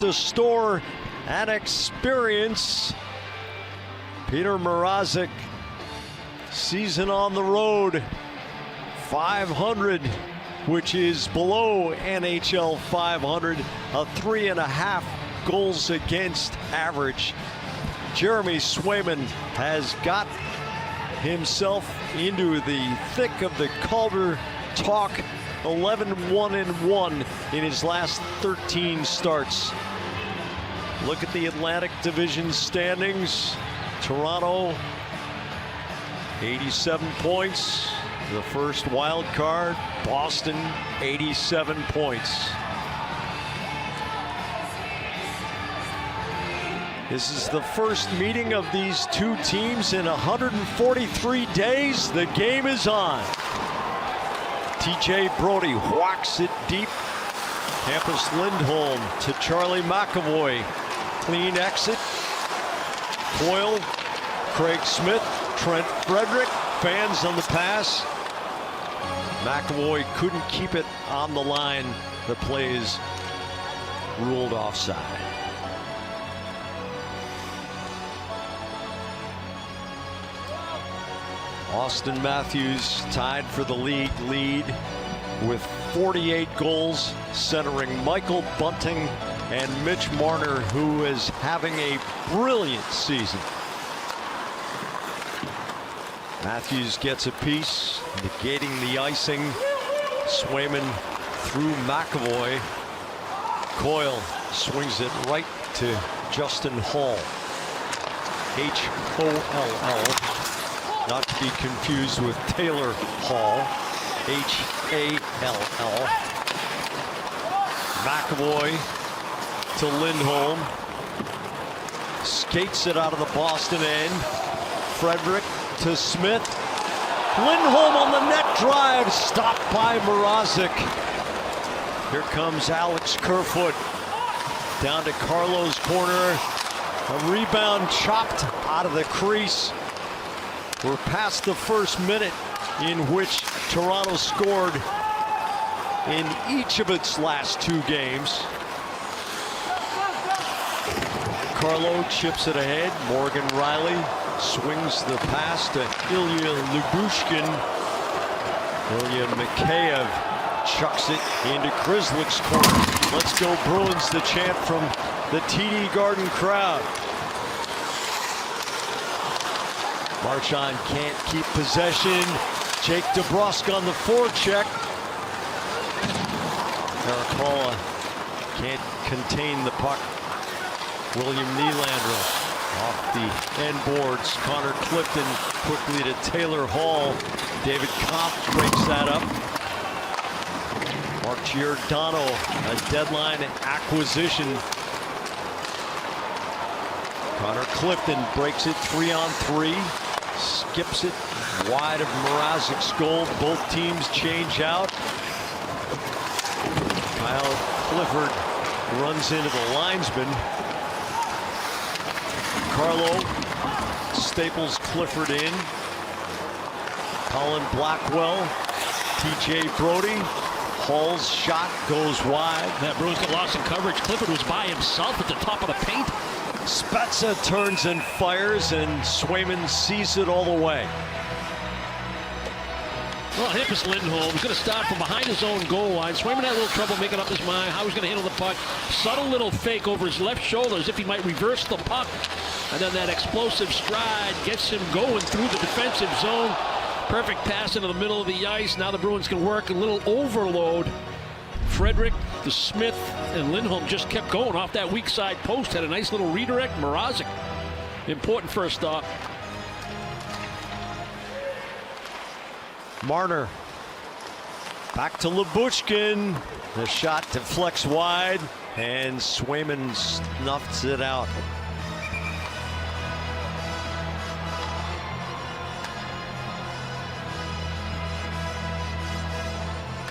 The store and experience. Peter Mrazek, season on the road, 500, which is below NHL 500, a 3.5 goals against average. Jeremy Swayman has got himself into the thick of the Calder talk. 11-1-1 in his last 13 starts. Look at the Atlantic Division standings. Toronto, 87 points. The first wild card. Boston, 87 points. This is the first meeting of these two teams in 143 days. The game is on. TJ Brodie whacks it deep. Hampus Lindholm to Charlie McAvoy. Clean exit. Coyle, Craig Smith, Trent Frederic. Fans on the pass. McAvoy couldn't keep it on the line. The play is ruled offside. Austin Matthews tied for the league lead with 48 goals, centering Michael Bunting and Mitch Marner, who is having a brilliant season. Matthews gets a piece, negating the icing. Swayman through McAvoy. Coyle swings it right to Justin Hall. H-O-L-L. Not to be confused with Taylor Hall. H-A-L-L. McAvoy to Lindholm. Skates it out of the Boston end. Frederic to Smith. Lindholm on the net drive. Stopped by Mrazek. Here comes Alex Kerfoot. Down to Carlo's corner. A rebound chopped out of the crease. We're past the first minute in which Toronto scored in each of its last two games. Carlo chips it ahead. Morgan Riley swings the pass to Ilya Lyubushkin. Ilya Mikheyev chucks it into Grzelcyk's corner. Let's go Bruins, the chant from the TD Garden crowd. Marchand can't keep possession. Jake DeBrusk on the forecheck. Arakawa can't contain the puck. William Nylander off the end boards. Connor Clifton quickly to Taylor Hall. David Kampf breaks that up. Mark Giordano, a deadline acquisition. Connor Clifton breaks it 3-on-3. Skips it wide of Mrazek's goal. Both teams change out. Kyle Clifford runs into the linesman. Carlo staples Clifford in. Colin Blackwell. TJ Brodie. Hall's shot goes wide. That Bruins got lost in coverage. Clifford was by himself at the top of the paint. Spezza turns and fires, and Swayman sees it all the way. Well, Hampus Lindholm is going to start from behind his own goal line. Swayman had a little trouble making up his mind how he's going to handle the puck. Subtle little fake over his left shoulder as if he might reverse the puck. And then that explosive stride gets him going through the defensive zone. Perfect pass into the middle of the ice. Now the Bruins can work a little overload. Frederic, the Smith, and Lindholm just kept going off that weak side post. Had a nice little redirect. Mrazek, important first stop. Marner back to Lyubushkin. The shot deflects wide, and Swayman snuffs it out.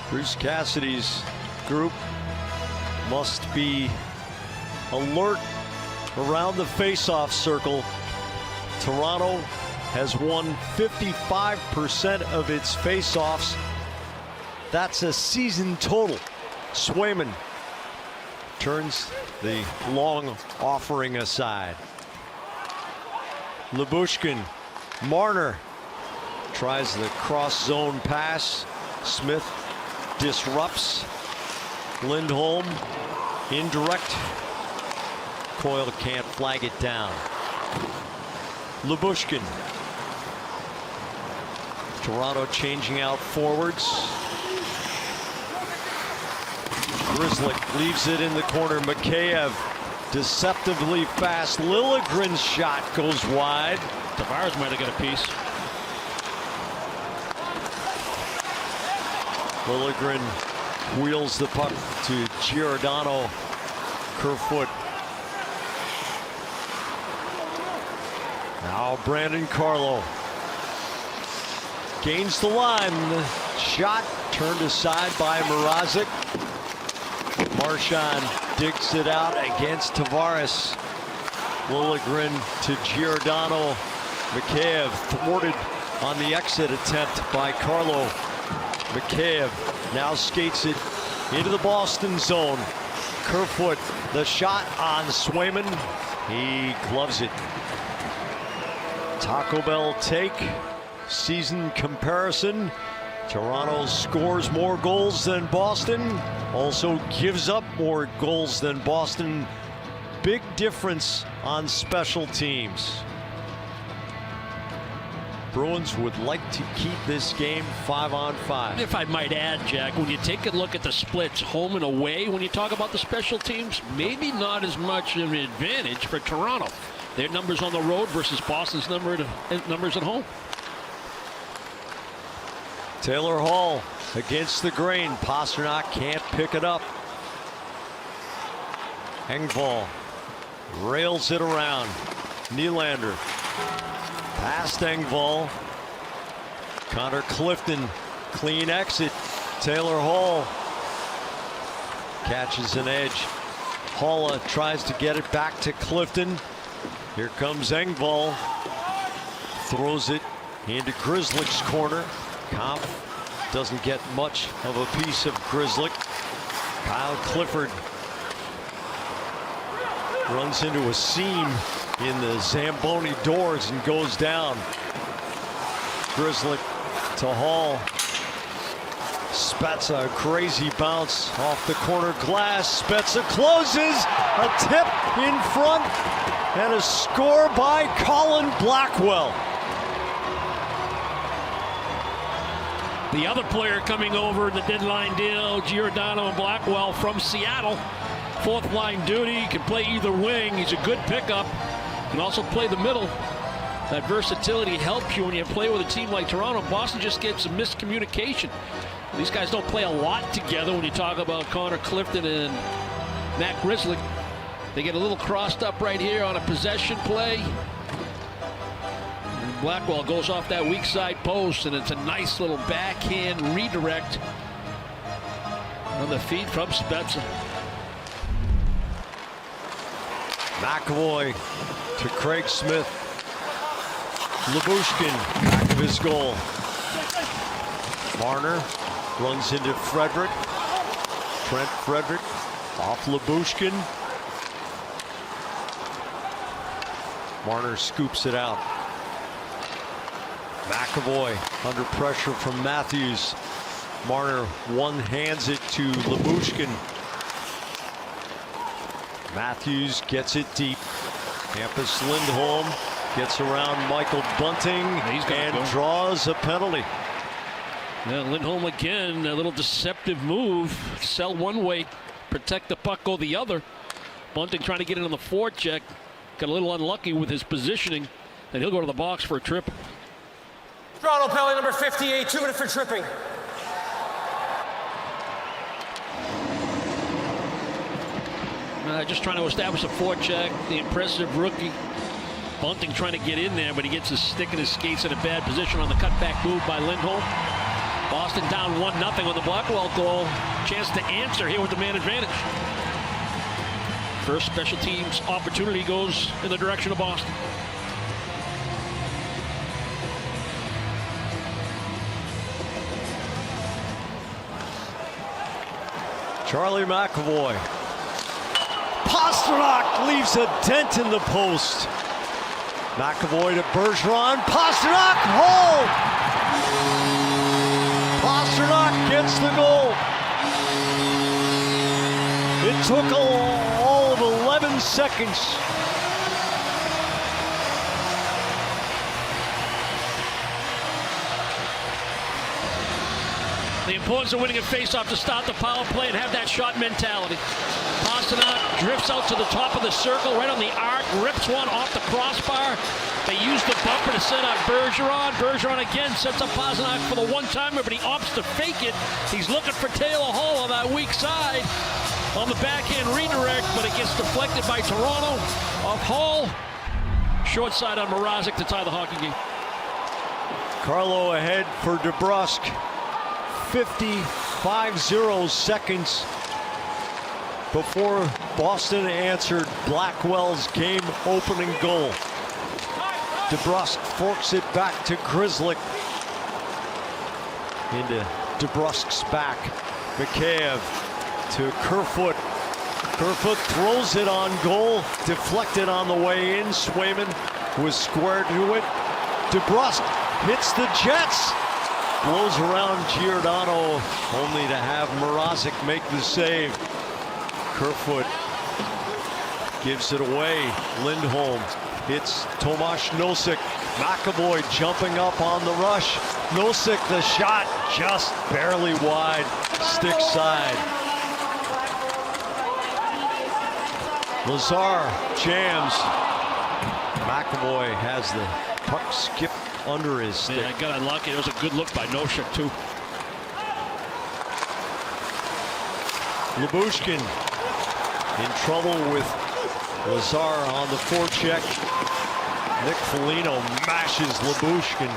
Bruce Cassidy's group must be alert around the face-off circle. Toronto has won 55% of its face-offs. That's a season total. Swayman, turns the long offering aside. Lyubushkin, Marner tries the cross zone pass. Smith disrupts. Lindholm indirect. Coyle can't flag it down. Lyubushkin. Toronto changing out forwards. Grzelcyk leaves it in the corner. Mikheyev deceptively fast. Liljegren's shot goes wide. Tavares might have got a piece. Liljegren wheels the puck to Giordano. Kerfoot. Now Brandon Carlo gains the line. The shot turned aside by Mrazek. Marchand digs it out against Tavares. Liljegren to Giordano. Mikheyev thwarted on the exit attempt by Carlo. Mikheyev now skates it into the Boston zone. Kerfoot, the shot on Swayman. He gloves it. Taco Bell take. Season comparison. Toronto scores more goals than Boston. Also gives up more goals than Boston. Big difference on special teams. Bruins would like to keep this game 5-on-5. If I might add, Jack, when you take a look at the splits home and away, when you talk about the special teams, maybe not as much of an advantage for Toronto. Their numbers on the road versus Boston's numbers at home. Taylor Hall against the grain. Pastrnak can't pick it up. Engvall rails it around. Nylander past Engvall. Connor Clifton, clean exit. Taylor Hall catches an edge. Haula tries to get it back to Clifton. Here comes Engvall. Throws it into Grzelcyk's corner. Kampf doesn't get much of a piece of Grzelcyk. Kyle Clifford runs into a seam in the Zamboni doors and goes down. Grzelcyk to Hall. Spezza, a crazy bounce off the corner glass. Spezza closes. A tip in front and a score by Colin Blackwell. The other player coming over in the deadline deal, Giordano and Blackwell from Seattle. Fourth line duty, can play either wing. He's a good pickup. Can also play the middle. That versatility helps you when you play with a team like Toronto. Boston just gets some miscommunication. These guys don't play a lot together when you talk about Connor Clifton and Matt Grzelcyk. They get a little crossed up right here on a possession play. Blackwell goes off that weak side post, and it's a nice little backhand redirect on the feed from Spezza. McAvoy to Craig Smith. Lyubushkin back of his goal. Marner runs into Frederic. Trent Frederic off Lyubushkin. Marner scoops it out. McAvoy under pressure from Matthews. Marner one-hands it to Lyubushkin. Matthews gets it deep. Hampus Lindholm gets around Michael Bunting and draws a penalty. Yeah, Lindholm again, a little deceptive move. Sell one way, protect the puck, go the other. Bunting trying to get it on the forecheck. Got a little unlucky with his positioning, and he'll go to the box for a trip. Toronto penalty number 58, 2 minutes for tripping. Just trying to establish a forecheck. The impressive rookie. Bunting trying to get in there, but he gets his stick in his skates in a bad position on the cutback move by Lindholm. Boston down 1-0 on the Blackwell goal. Chance to answer here with the man advantage. First special teams opportunity goes in the direction of Boston. Charlie McAvoy Pastrnak leaves a dent in the post. McAvoy to Bergeron. Pastrnak, Hall! Pastrnak gets the goal. It took all of 11 seconds. The importance of winning a faceoff to start the power play and have that shot mentality. Pastrnak drifts out to the top of the circle, right on the arc, rips one off the crossbar. They use the bumper to set up Bergeron. Bergeron again sets up Pastrnak for the one-timer, but he opts to fake it. He's looking for Taylor Hall on that weak side on the backhand redirect, but it gets deflected by Toronto off Hall. Short side on Mrazek to tie the hockey game. Carlo ahead for DeBrusk. 55 seconds before Boston answered Blackwell's game-opening goal. DeBrusk forks it back to Grzelcyk. Into DeBrusk's back. Mikheyev to Kerfoot. Kerfoot throws it on goal. Deflected on the way in. Swayman was square to it. DeBrusk hits the Jets. Blows around Giordano, only to have Mrazek make the save. Kerfoot gives it away. Lindholm hits Tomas Nosek. McAvoy jumping up on the rush. Nosek, the shot just barely wide, stick side. Lazar jams. McAvoy has the puck skip under his stick. Yeah, I got unlucky. It was a good look by Nosek, too. Lyubushkin in trouble with Lazar on the forecheck. Nick Foligno mashes Lyubushkin.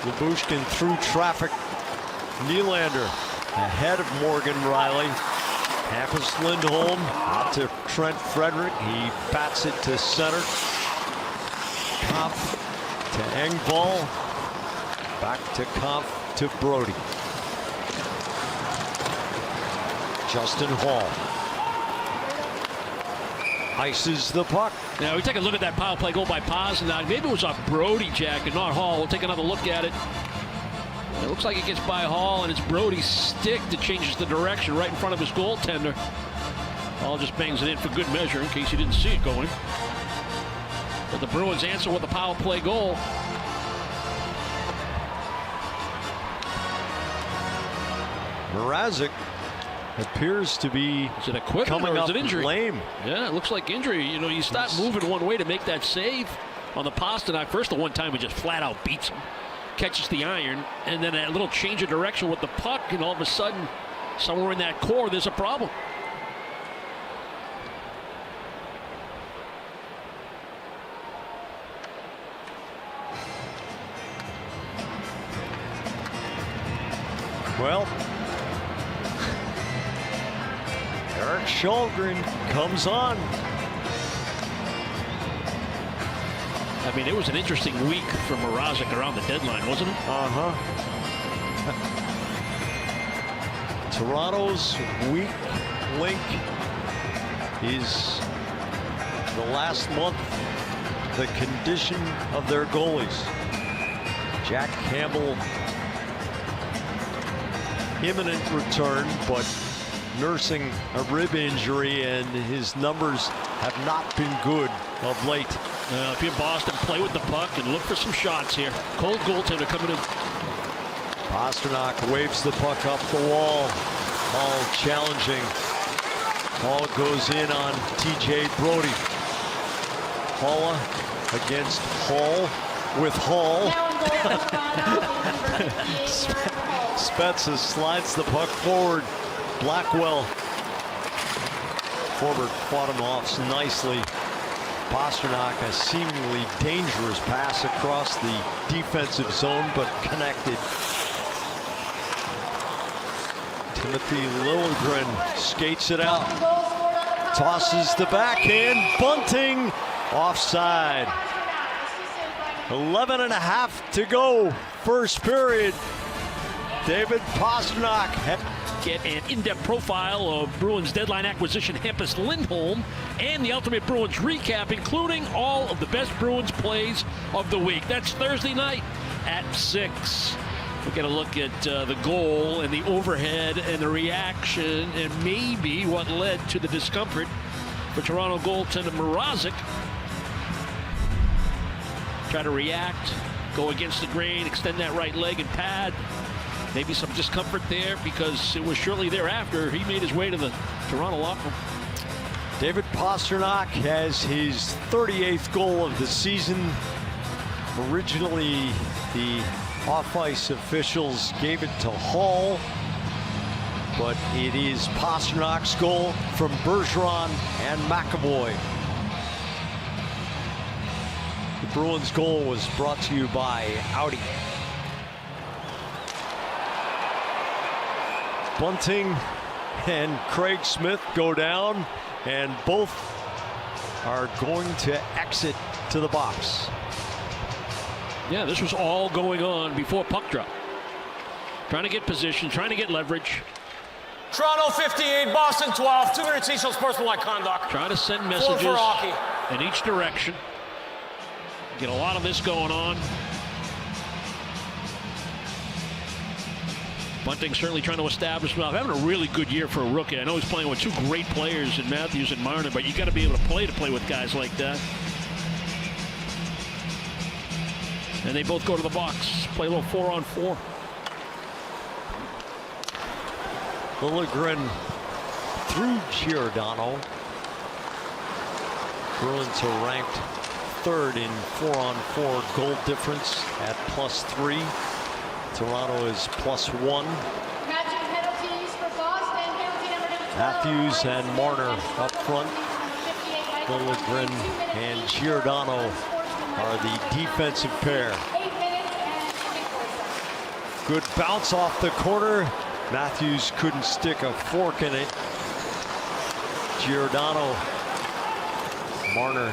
Lyubushkin through traffic. Nylander ahead of Morgan Riley. Hampus Lindholm out to Trent Frederick. He bats it to center. Kampf to Engvall. Back to Kampf to Brody. Justin Hall ices the puck. Now we take a look at that power play goal by Pastrnak. Maybe it was off Brody, Jack, and not Hall. We'll take another look at it. It looks like it gets by Hall, and it's Brody's stick that changes the direction right in front of his goaltender. Hall just bangs it in for good measure in case you didn't see it going. But the Bruins answer with a power play goal. Mrazek appears to be is it equipment coming or up is it injury? lame. Yeah, it looks like injury. You know, you start moving one way to make that save on the Pastrnak. First, the one time he just flat out beats him, catches the iron, and then a little change of direction with the puck, and all of a sudden, somewhere in that core, there's a problem. Well, Erik Källgren comes on. I mean, it was an interesting week for Mrazek around the deadline, wasn't it? Toronto's weak link is the last month, the condition of their goalies. Jack Campbell, imminent return, but nursing a rib injury, and his numbers have not been good of late. If you're Boston, play with the puck and look for some shots here. Cold goaltender coming in. Pastrnak waves the puck up the wall. Hall challenging. Hall goes in on TJ Brody. Halla against Hall with Hall. Spezza slides the puck forward. Blackwell. Forward fought him off nicely. Pastrnak, a seemingly dangerous pass across the defensive zone, but connected. Timothy Liljegren skates it out. Tosses the backhand. Bunting. Offside. 11.5 to go. First period. David Pastrnak get an in-depth profile of Bruins deadline acquisition Hampus Lindholm and the Ultimate Bruins recap, including all of the best Bruins plays of the week. That's Thursday night at 6. We'll get a look at the goal and the overhead and the reaction and maybe what led to the discomfort for Toronto goaltender Mrazek. Try to react, go against the grain, extend that right leg and pad. Maybe some discomfort there because it was shortly thereafter he made his way to the Toronto locker room. David Pastrnak has his 38th goal of the season. Originally, the off-ice officials gave it to Hall, but it is Pasternak's goal from Bergeron and McAvoy. The Bruins' goal was brought to you by Audi. Bunting and Craig Smith go down, and both are going to exit to the box. Yeah, this was all going on before puck drop. Trying to get position, trying to get leverage. Toronto 58, Boston 12. 2 minutes each on sportsmanlike conduct. Trying to send 4 messages for hockey. in each direction. Get a lot of this going on. Bunting certainly trying to establish himself. Having a really good year for a rookie. I know he's playing with 2 great players in Matthews and Marner, but you got to be able to play with guys like that. And they both go to the box, play a little 4-on-4. Liljegren through Giordano. Bruins are ranked 3rd in 4-on-4 goal difference at +3. Toronto is +1. Matthews and Marner up front. Liljegren and Giordano are the defensive pair. Good bounce off the corner. Matthews couldn't stick a fork in it. Giordano, Marner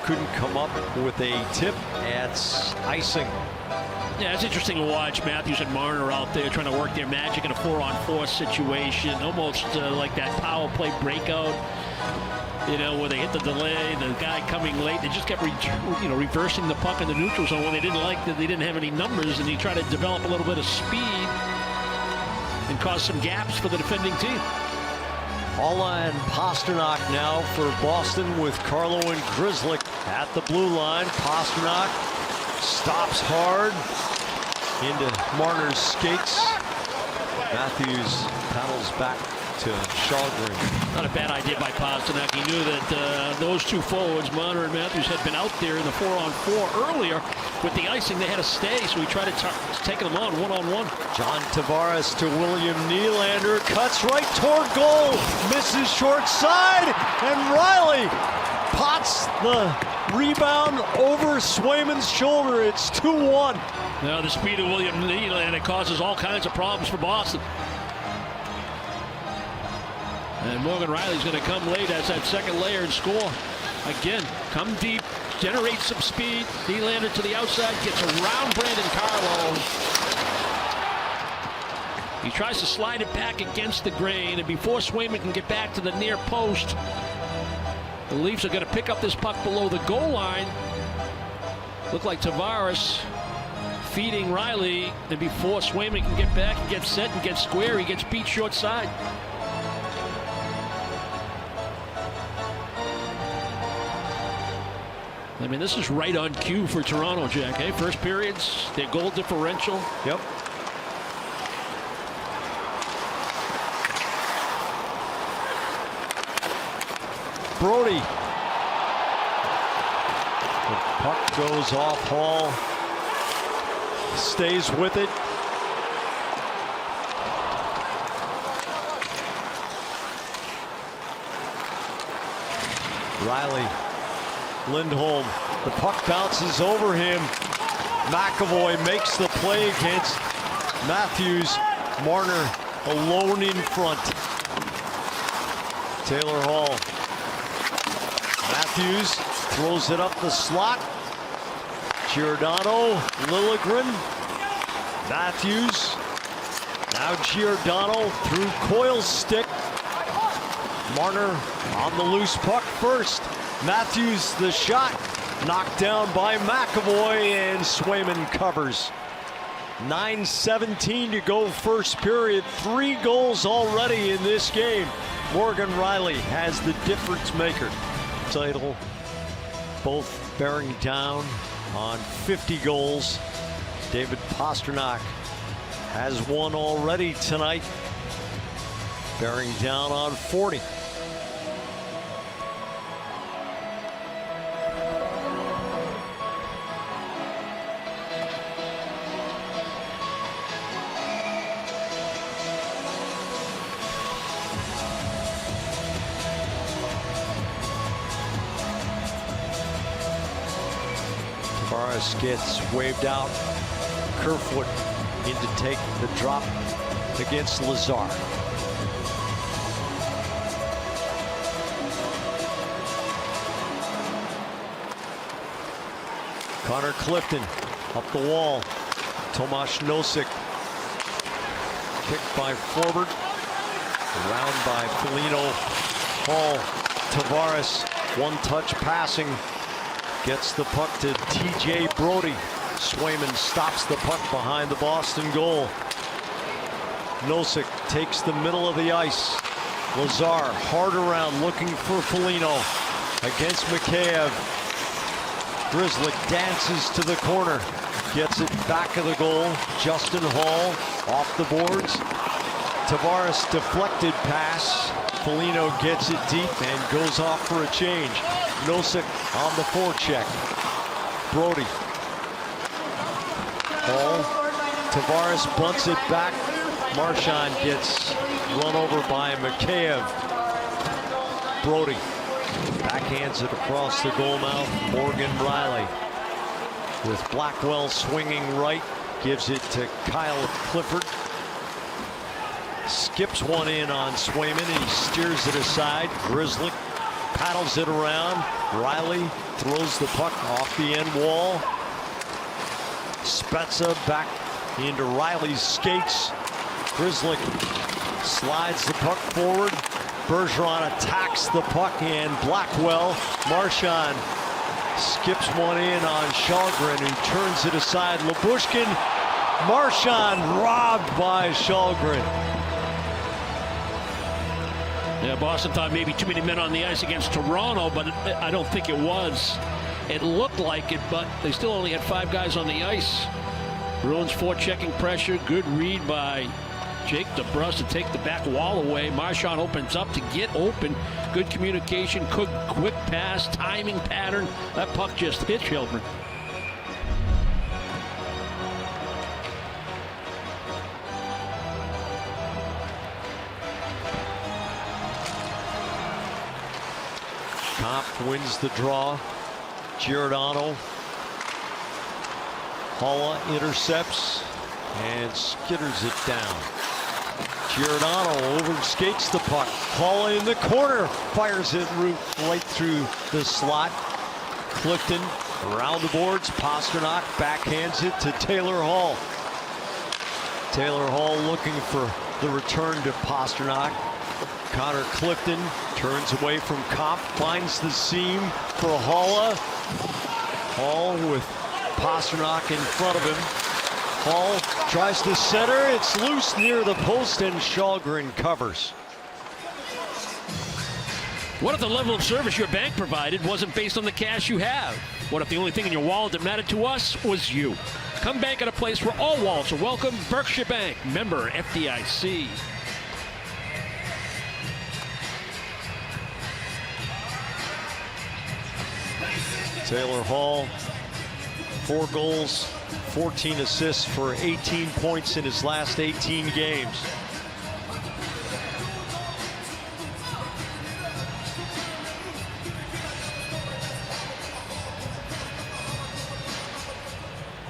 couldn't come up with a tip. It's icing. Yeah, it's interesting to watch Matthews and Marner out there trying to work their magic in a 4-on-4 situation, almost like that power play breakout. You know, where they hit the delay, the guy coming late, they just kept reversing the puck in the neutral zone when they didn't like that they didn't have any numbers, and he tried to develop a little bit of speed and cause some gaps for the defending team. Haula and Pastrnak now for Boston with Carlo and Grzelcyk at the blue line. Pastrnak stops hard into Marner's skates. Matthews paddles back to Kallgren. Not a bad idea by Pastrnak. He knew that those 2 forwards, Marner and Matthews, had been out there in the 4-on-4 earlier. With the icing, they had to stay, so he tried to take them on 1-on-1. John Tavares to William Nylander, cuts right toward goal, misses short side, and Riley pots the rebound over Swayman's shoulder. It's 2-1. Now the speed of William Nylander causes all kinds of problems for Boston. And Morgan Riley's going to come late as that second layer and score. Again, come deep, generate some speed. Nylander to the outside, gets around Brandon Carlo. He tries to slide it back against the grain, and before Swayman can get back to the near post, the Leafs are going to pick up this puck below the goal line. Look like Tavares feeding Riley, and before Swayman can get back and get set and get square, he gets beat short side. I mean, this is right on cue for Toronto, Jack. Hey, first periods, their goal differential. Yep. Brody. The puck goes off Hall. Stays with it. Riley. Lindholm, the puck bounces over him. McAvoy makes the play against Matthews. Marner alone in front. Taylor Hall. Matthews throws it up the slot. Giordano, Liljegren, Matthews. Now Giordano through Coyle's stick. Marner on the loose puck first. Matthews the shot. Knocked down by McAvoy, and Swayman covers. 9:17 to go first period. 3 goals already in this game. Morgan Rielly has the difference maker title. Both bearing down on 50 goals. David Pastrnak has one already tonight, bearing down on 40. Tavares gets waved out. Kerfoot in to take the drop against Lazar. Connor Clifton up the wall. Tomas Nosek kicked by Forbort. Around by Foligno. Hall. Tavares one-touch passing. Gets the puck to TJ Brodie. Swayman stops the puck behind the Boston goal. Nosek takes the middle of the ice. Lazar hard around looking for Foligno against Mikheyev. Grzelcyk dances to the corner. Gets it back of the goal. Justin Hall off the boards. Tavares deflected pass. Foligno gets it deep and goes off for a change. Nosek on the forecheck. Brodie. Hall. Tavares bunts it back. Marchand gets run over by Mikheyev. Brodie backhands it across the goal mouth. Morgan Rielly with Blackwell swinging right. Gives it to Kyle Clifford. Skips one in on Swayman and he steers it aside. Grzelcyk paddles it around. Rielly throws the puck off the end wall. Spezza back into Rielly's skates. Grzelcyk slides the puck forward. Bergeron attacks the puck and Blackwell. Marchand skips one in on Källgren who turns it aside. Lyubushkin. Marchand robbed by Källgren. Yeah, Boston thought maybe too many men on the ice against Toronto, but I don't think it was. It looked like it, but they still only had 5 guys on the ice. Bruins forechecking pressure. Good read by Jake DeBrusk to take the back wall away. Marchand opens up to get open. Good communication, quick pass, timing pattern. That puck just hit Källgren. Kampf wins the draw. Giordano. Haula intercepts and skitters it down. Giordano overskates the puck. Haula in the corner. Fires it right through the slot. Clifton around the boards. Pastrnak backhands it to Taylor Hall. Taylor Hall looking for the return to Pastrnak. Connor Clifton turns away from Kampf, finds the seam for Haula. Hall with Pastrnak in front of him. Hall tries to center. It's loose near the post and Källgren covers. What if the level of service your bank provided wasn't based on the cash you have? What if the only thing in your wallet that mattered to us was you? Come bank at a place where all wallets are welcome. Berkshire Bank, member FDIC. Taylor Hall, 4 goals, 14 assists for 18 points in his last 18 games.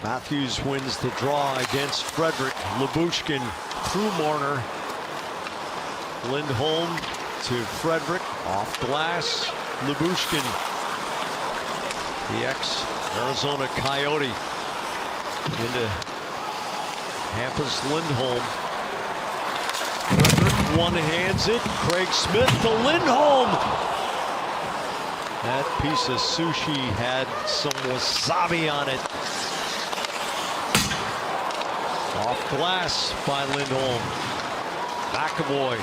Matthews wins the draw against Frederic. Lyubushkin through Marner. Lindholm to Frederic, off glass. Lyubushkin, the ex-Arizona Coyote, into Hampus Lindholm. one-hands it. Craig Smith to Lindholm. That piece of sushi had some wasabi on it. Off glass by Lindholm. McAvoy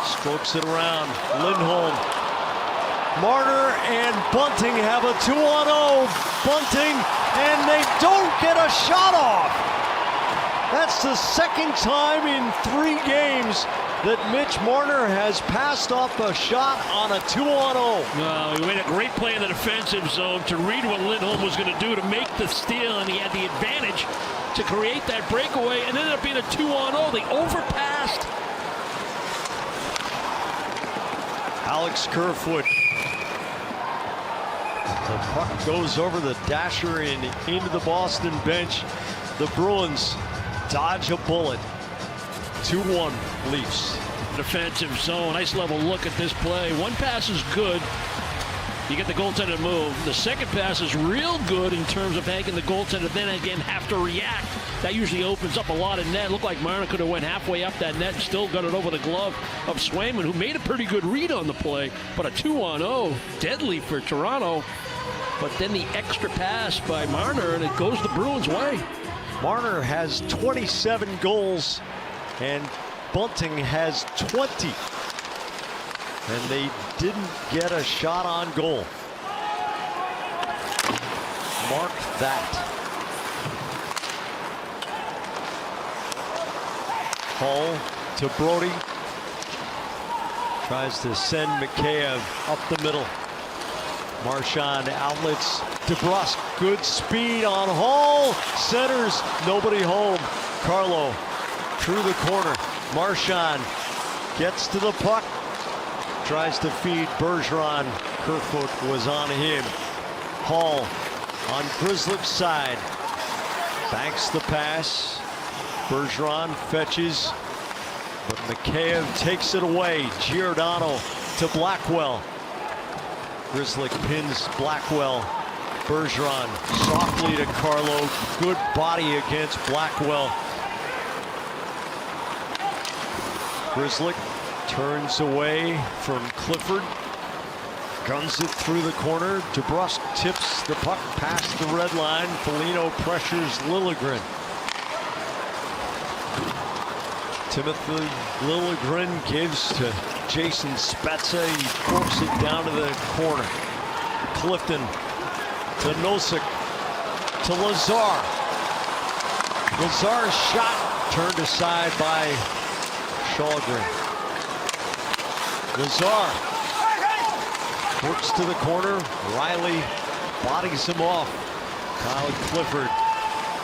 strokes it around. Lindholm. Marner and Bunting have a 2-on-0. Bunting, and they don't get a shot off. That's the second time in 3 games that Mitch Marner has passed off a shot on a 2-on-0. No, he made a great play in the defensive zone to read what Lindholm was going to do to make the steal, and he had the advantage to create that breakaway, and ended up being a 2-on-0. They overpassed. Alex Kerfoot. The puck goes over the dasher and into the Boston bench. The Bruins dodge a bullet. 2-1 Leafs. Defensive zone. Nice level look at this play. One pass is good. You get the goaltender to move. The second pass is real good in terms of making the goaltender then again have to react. That usually opens up a lot of net. Looked like Marner could have went halfway up that net and still got it over the glove of Swayman, who made a pretty good read on the play. But a 2-on-0, deadly for Toronto. But then the extra pass by Marner, and it goes the Bruins' way. Marner has 27 goals, and Bunting has 20. And they didn't get a shot on goal. Mark that. Hull to Brody. Tries to send Mikheyev up the middle. Marchand outlets. DeBrusk, good speed on Hull. Centers, nobody home. Carlo through the corner. Marchand gets to the puck. Tries to feed Bergeron. Kerfoot was on him. Hull on Grzelcyk's side. Banks the pass. Bergeron fetches. But Mikheyev takes it away. Giordano to Blackwell. Grzelcyk pins Blackwell. Bergeron softly to Carlo. Good body against Blackwell. Grzelcyk turns away from Clifford. Guns it through the corner. DeBrusk tips the puck past the red line. Foligno pressures Liljegren. Timothy Liljegren gives to Jason Spezza. He forks it down to the corner. Clifton to Nosek to Lazar. Lazar's shot turned aside by Shalgren. Lazar works to the corner. Riley bodies him off. Kyle Clifford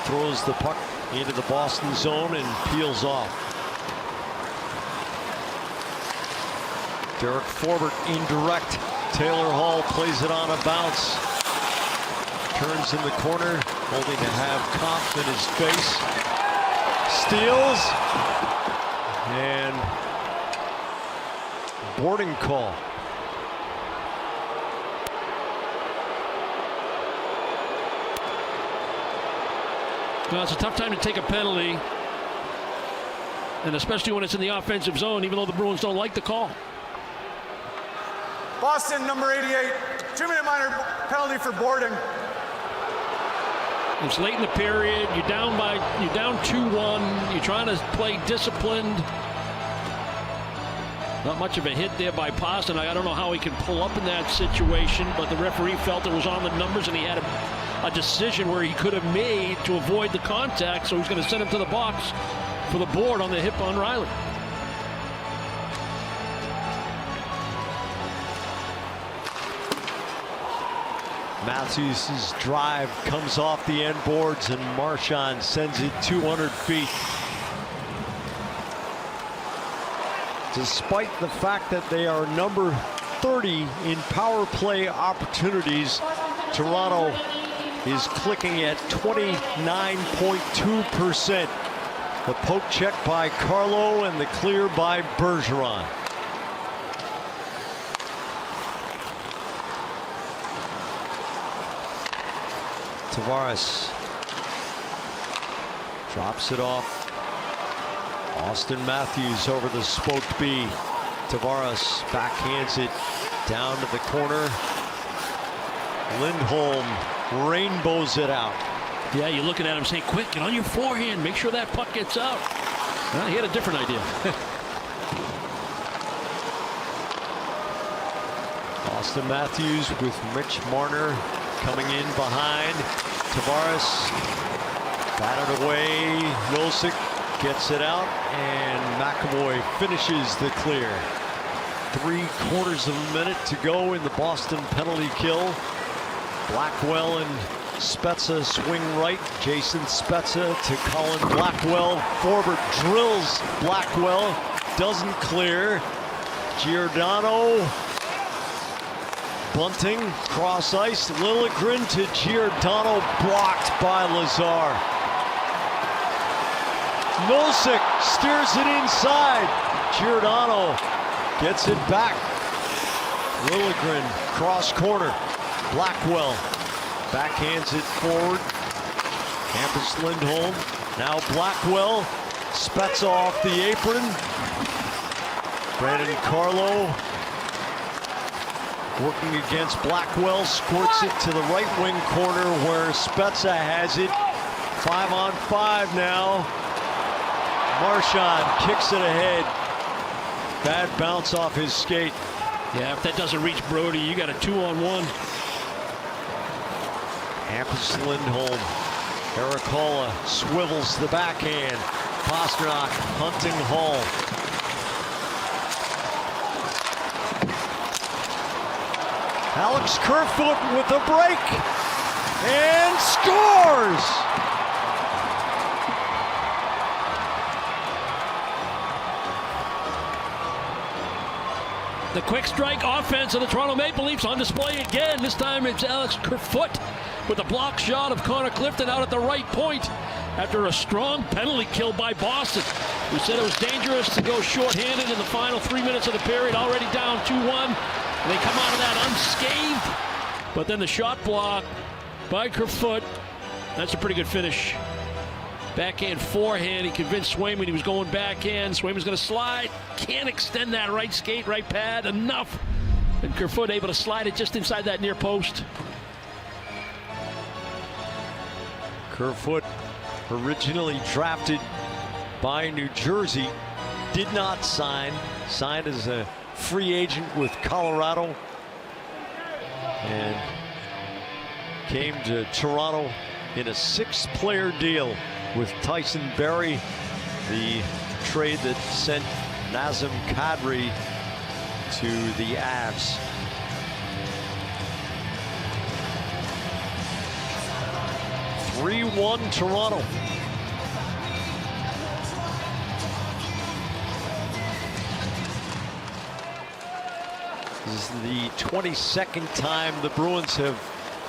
throws the puck into the Boston zone and peels off. Derek Forbort indirect. Taylor Hall plays it on a bounce. Turns in the corner, holding to have Kampf in his face. Steals. And boarding call. Well, it's a tough time to take a penalty, and especially when it's in the offensive zone, even though the Bruins don't like the call. Boston, number 88, 2-minute minor penalty for boarding. It's late in the period. You're down 2-1. You're trying to play disciplined. Not much of a hit there by Pastrnak. I don't know how he can pull up in that situation, but the referee felt it was on the numbers, and he had a decision where he could have made to avoid the contact, so he's going to send him to the box for the board on the hip on Riley. Matthews' drive comes off the end boards, and Marchand sends it 200 feet. Despite the fact that they are number 30 in power play opportunities, Toronto is clicking at 29.2%. The poke check by Carlo and the clear by Bergeron. Tavares drops it off. Austin Matthews over the spoked B. Tavares backhands it down to the corner. Lindholm rainbows it out. Yeah, you're looking at him saying, quick, get on your forehand. Make sure that puck gets out. Well, he had a different idea. Austin Matthews with Mitch Marner coming in behind. Tavares batted away. Nosek gets it out, and McAvoy finishes the clear. 3/4 of a minute to go in the Boston penalty kill. Blackwell and Spezza swing right. Jason Spezza to Colin Blackwell. Forbort drills Blackwell. Doesn't clear. Giordano bunting cross ice. Liljegren to Giordano, blocked by Lazar. Nosek steers it inside. Giordano gets it back. Liljegren cross corner. Blackwell backhands it forward. Hampus Lindholm. Now Blackwell. Spezza off the apron. Brandon Carlo working against Blackwell. Squirts it to the right wing corner where Spezza has it. 5-on-5 now. Marchand kicks it ahead. Bad bounce off his skate. Yeah, if that doesn't reach Brody, you got a 2-on-1. Hampus Lindholm. Erik Haula swivels the backhand. Pastrnak hunting Hall. Alex Kerfoot with a break and scores! The quick strike offense of the Toronto Maple Leafs on display again. This time it's Alex Kerfoot with a block shot of Connor Clifton out at the right point after a strong penalty kill by Boston. We said it was dangerous to go shorthanded in the final 3 minutes of the period, already down 2-1. And they come out of that unscathed. But then the shot block by Kerfoot, that's a pretty good finish. Backhand, forehand, he convinced Swayman he was going backhand. Swayman's going to slide, can't extend that right skate, right pad, enough. And Kerfoot able to slide it just inside that near post. Kerfoot, originally drafted by New Jersey, did not sign. Signed as a free agent with Colorado and came to Toronto in a 6-player deal with Tyson Barrie, the trade that sent Nazem Kadri to the Avs. (3-1) Toronto. This is the 22nd time the Bruins have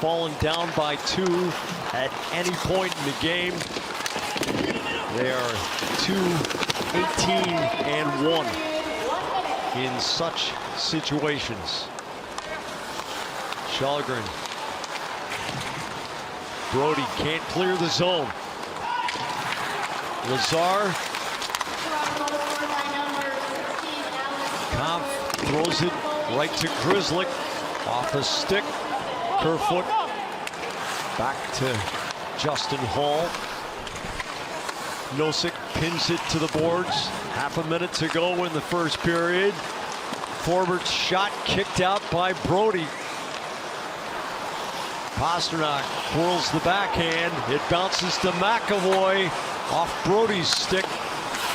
fallen down by 2 at any point in the game. They are 2-18-1 in such situations. Källgren. Brody can't clear the zone. Lazar. Kampf throws it right to Grzelcyk. Off the stick. Kerfoot. Back to Justin Hall. Nosek pins it to the boards. Half a minute to go in the first period. Forbort's shot kicked out by Brody. Pastrnak whirls the backhand. It bounces to McAvoy off Brody's stick.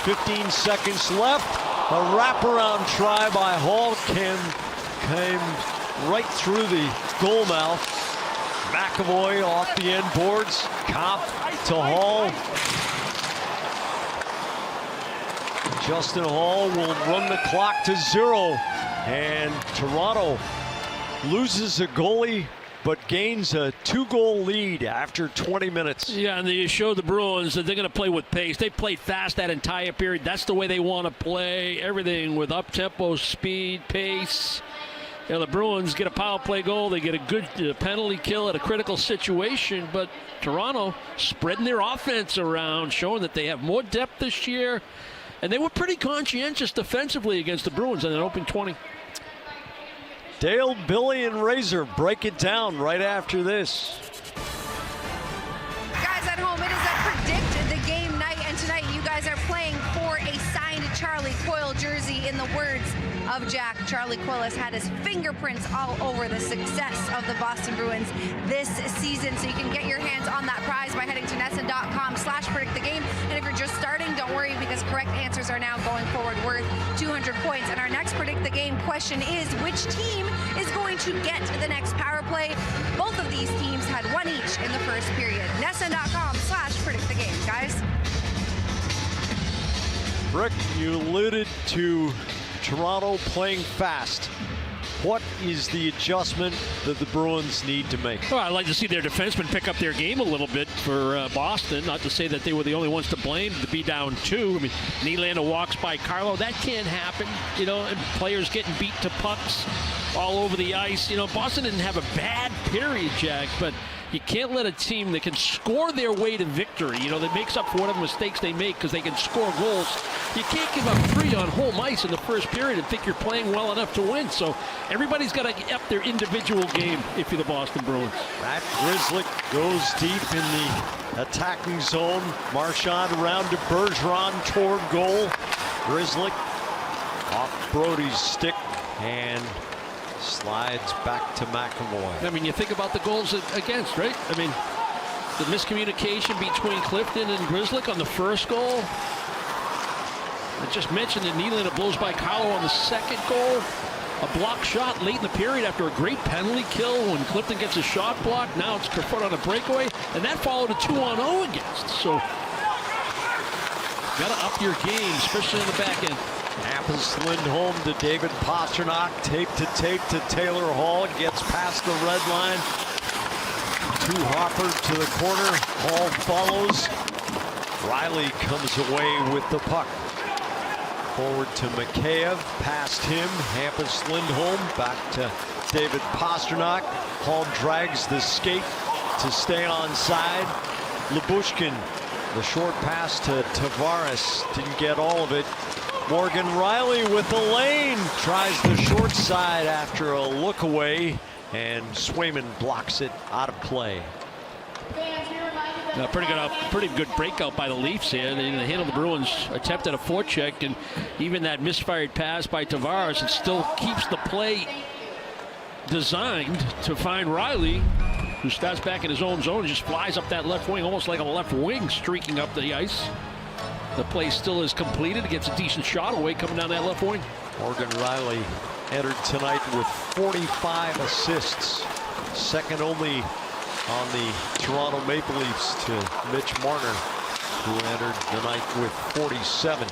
15 seconds left. A wraparound try by Hall came right through the goal mouth. McAvoy off the end boards. Kampf to Hall. Justin Hall will run the clock to 0. And Toronto loses a goalie but gains a 2-goal lead after 20 minutes. Yeah, and they showed the Bruins that they're going to play with pace. They played fast that entire period. That's the way they want to play. Everything with up-tempo, speed, pace. You know, the Bruins get a power play goal. They get a good penalty kill at a critical situation. But Toronto spreading their offense around, showing that they have more depth this year. And they were pretty conscientious defensively against the Bruins in an opening 20. Dale, Billy, and Razor break it down right after this. Guys at home, it is a Predict the Game night, and tonight you guys are playing for a signed Charlie Coyle jersey. In the words of Jack, Charlie Coyle has had his fingerprints all over the success of the Boston Bruins this season. So you can get your hands on that prize by heading to NESN.com/predictthegame. And if you're just starting, don't worry, because correct answers are now going forward worth 200 points. And our next Predict the Game question is, which team is going to get the next power play? Both of these teams had one each in the first period. NESN.com/predictthegame, guys. Rick, you alluded to Toronto playing fast. What is the adjustment that the Bruins need to make? Well, I'd like to see their defensemen pick up their game a little bit for Boston. Not to say that they were the only ones to blame to be down 2. I mean, Nylander walks by Carlo. That can't happen. You know, and players getting beat to pucks all over the ice. You know, Boston didn't have a bad period, Jack, but you can't let a team that can score their way to victory, you know, that makes up for whatever mistakes they make because they can score goals. You can't give up 3 on home ice in the first period and think you're playing well enough to win. So everybody's got to up their individual game if you're the Boston Bruins. Matt Grzelcyk goes deep in the attacking zone. Marchand around to Bergeron toward goal. Grzelcyk off Brody's stick and slides back to McAvoy. I mean, you think about the goals against, right? I mean, the miscommunication between Clifton and Grzelcyk on the first goal. I just mentioned that Nylander blows by Carlo on the second goal. A block shot late in the period after a great penalty kill when Clifton gets a shot blocked. Now it's Kerfoot on a breakaway, and that followed a 2-on-0 against. So, got to up your game, especially in the back end. Hampus Lindholm to David Pastrnak, tape to Taylor Hall, gets past the red line to Hopper to the corner. Hall follows. Riley comes away with the puck. Forward to Mikheyev, past him. Hampus Lindholm back to David Pastrnak. Hall drags the skate to stay onside. Lyubushkin, the short pass to Tavares, didn't get all of it. Morgan Riley with the lane, tries the short side after a look away, and Swayman blocks it out of play. Pretty good breakout by the Leafs here. They handled the Bruins' attempt at a forecheck, and even that misfired pass by Tavares, it still keeps the play designed to find Riley, who starts back in his own zone and just flies up that left wing, almost like a left wing streaking up the ice. The play still is completed. Gets a decent shot away coming down that left wing. Morgan Riley entered tonight with 45 assists, second only on the Toronto Maple Leafs to Mitch Marner, who entered the night with 47.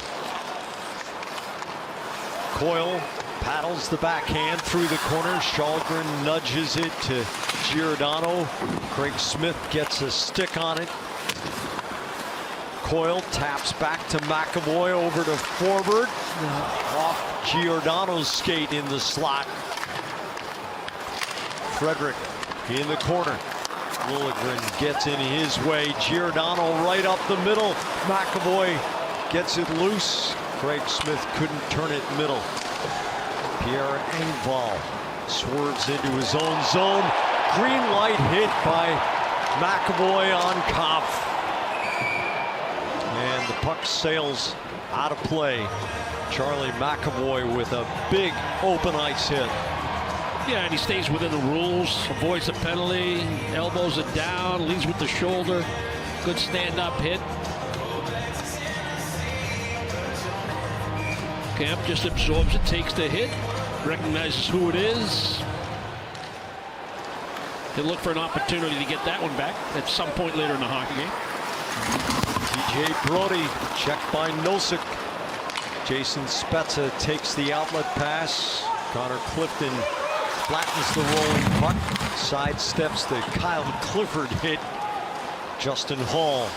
Coyle paddles the backhand through the corner. Shalgren nudges it to Giordano. Craig Smith gets a stick on it. Coyle taps back to McAvoy, over to Forbort. Off Giordano's skate in the slot. Frederick in the corner. Liljegren gets in his way. Giordano right up the middle. McAvoy gets it loose. Craig Smith couldn't turn it middle. Pierre Engvall swerves into his own zone. Green light hit by McAvoy on Kampf. And the puck sails out of play. Charlie McAvoy with a big open ice hit. Yeah, and he stays within the rules, avoids the penalty, elbows it down, leads with the shoulder. Good stand-up hit. Camp just absorbs it, takes the hit, recognizes who it is. He'll look for an opportunity to get that one back at some point later in the hockey game. TJ Brody checked by Nosek. Jason Spezza takes the outlet pass. Connor Clifton flattens the rolling puck. Sidesteps the Kyle Clifford hit. Justin Hall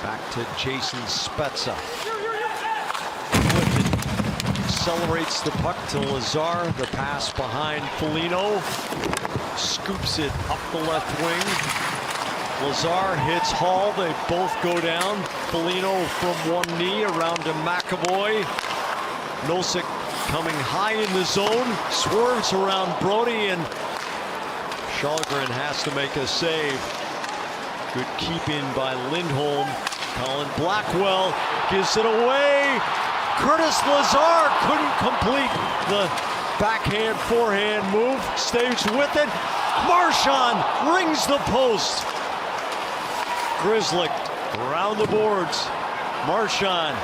back to Jason Spezza. Clifton accelerates the puck to Lazar. The pass behind Foligno. Scoops it up the left wing. Lazar hits Hall. They both go down. Foligno from one knee around to McAvoy. Nosek coming high in the zone. Swerves around Brody, and Källgren has to make a save. Good keeping by Lindholm. Colin Blackwell gives it away. Curtis Lazar couldn't complete the backhand forehand move. Stays with it. Marchand rings the post. Grzelcyk around the boards. Marchand.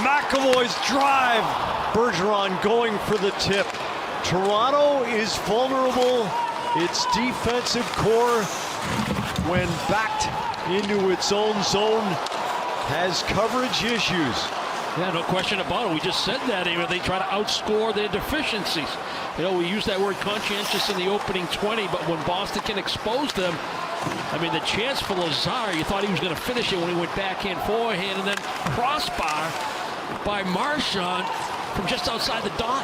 McAvoy's drive. Bergeron going for the tip. Toronto is vulnerable. Its defensive core, when backed into its own zone, has coverage issues. Yeah, no question about it. We just said that. Even they try to outscore their deficiencies. You know, we use that word conscientious in the opening 20, but when Boston can expose them, I mean, the chance for Lazar, you thought he was going to finish it when he went backhand, forehand, and then crossbar by Marchand from just outside the dot.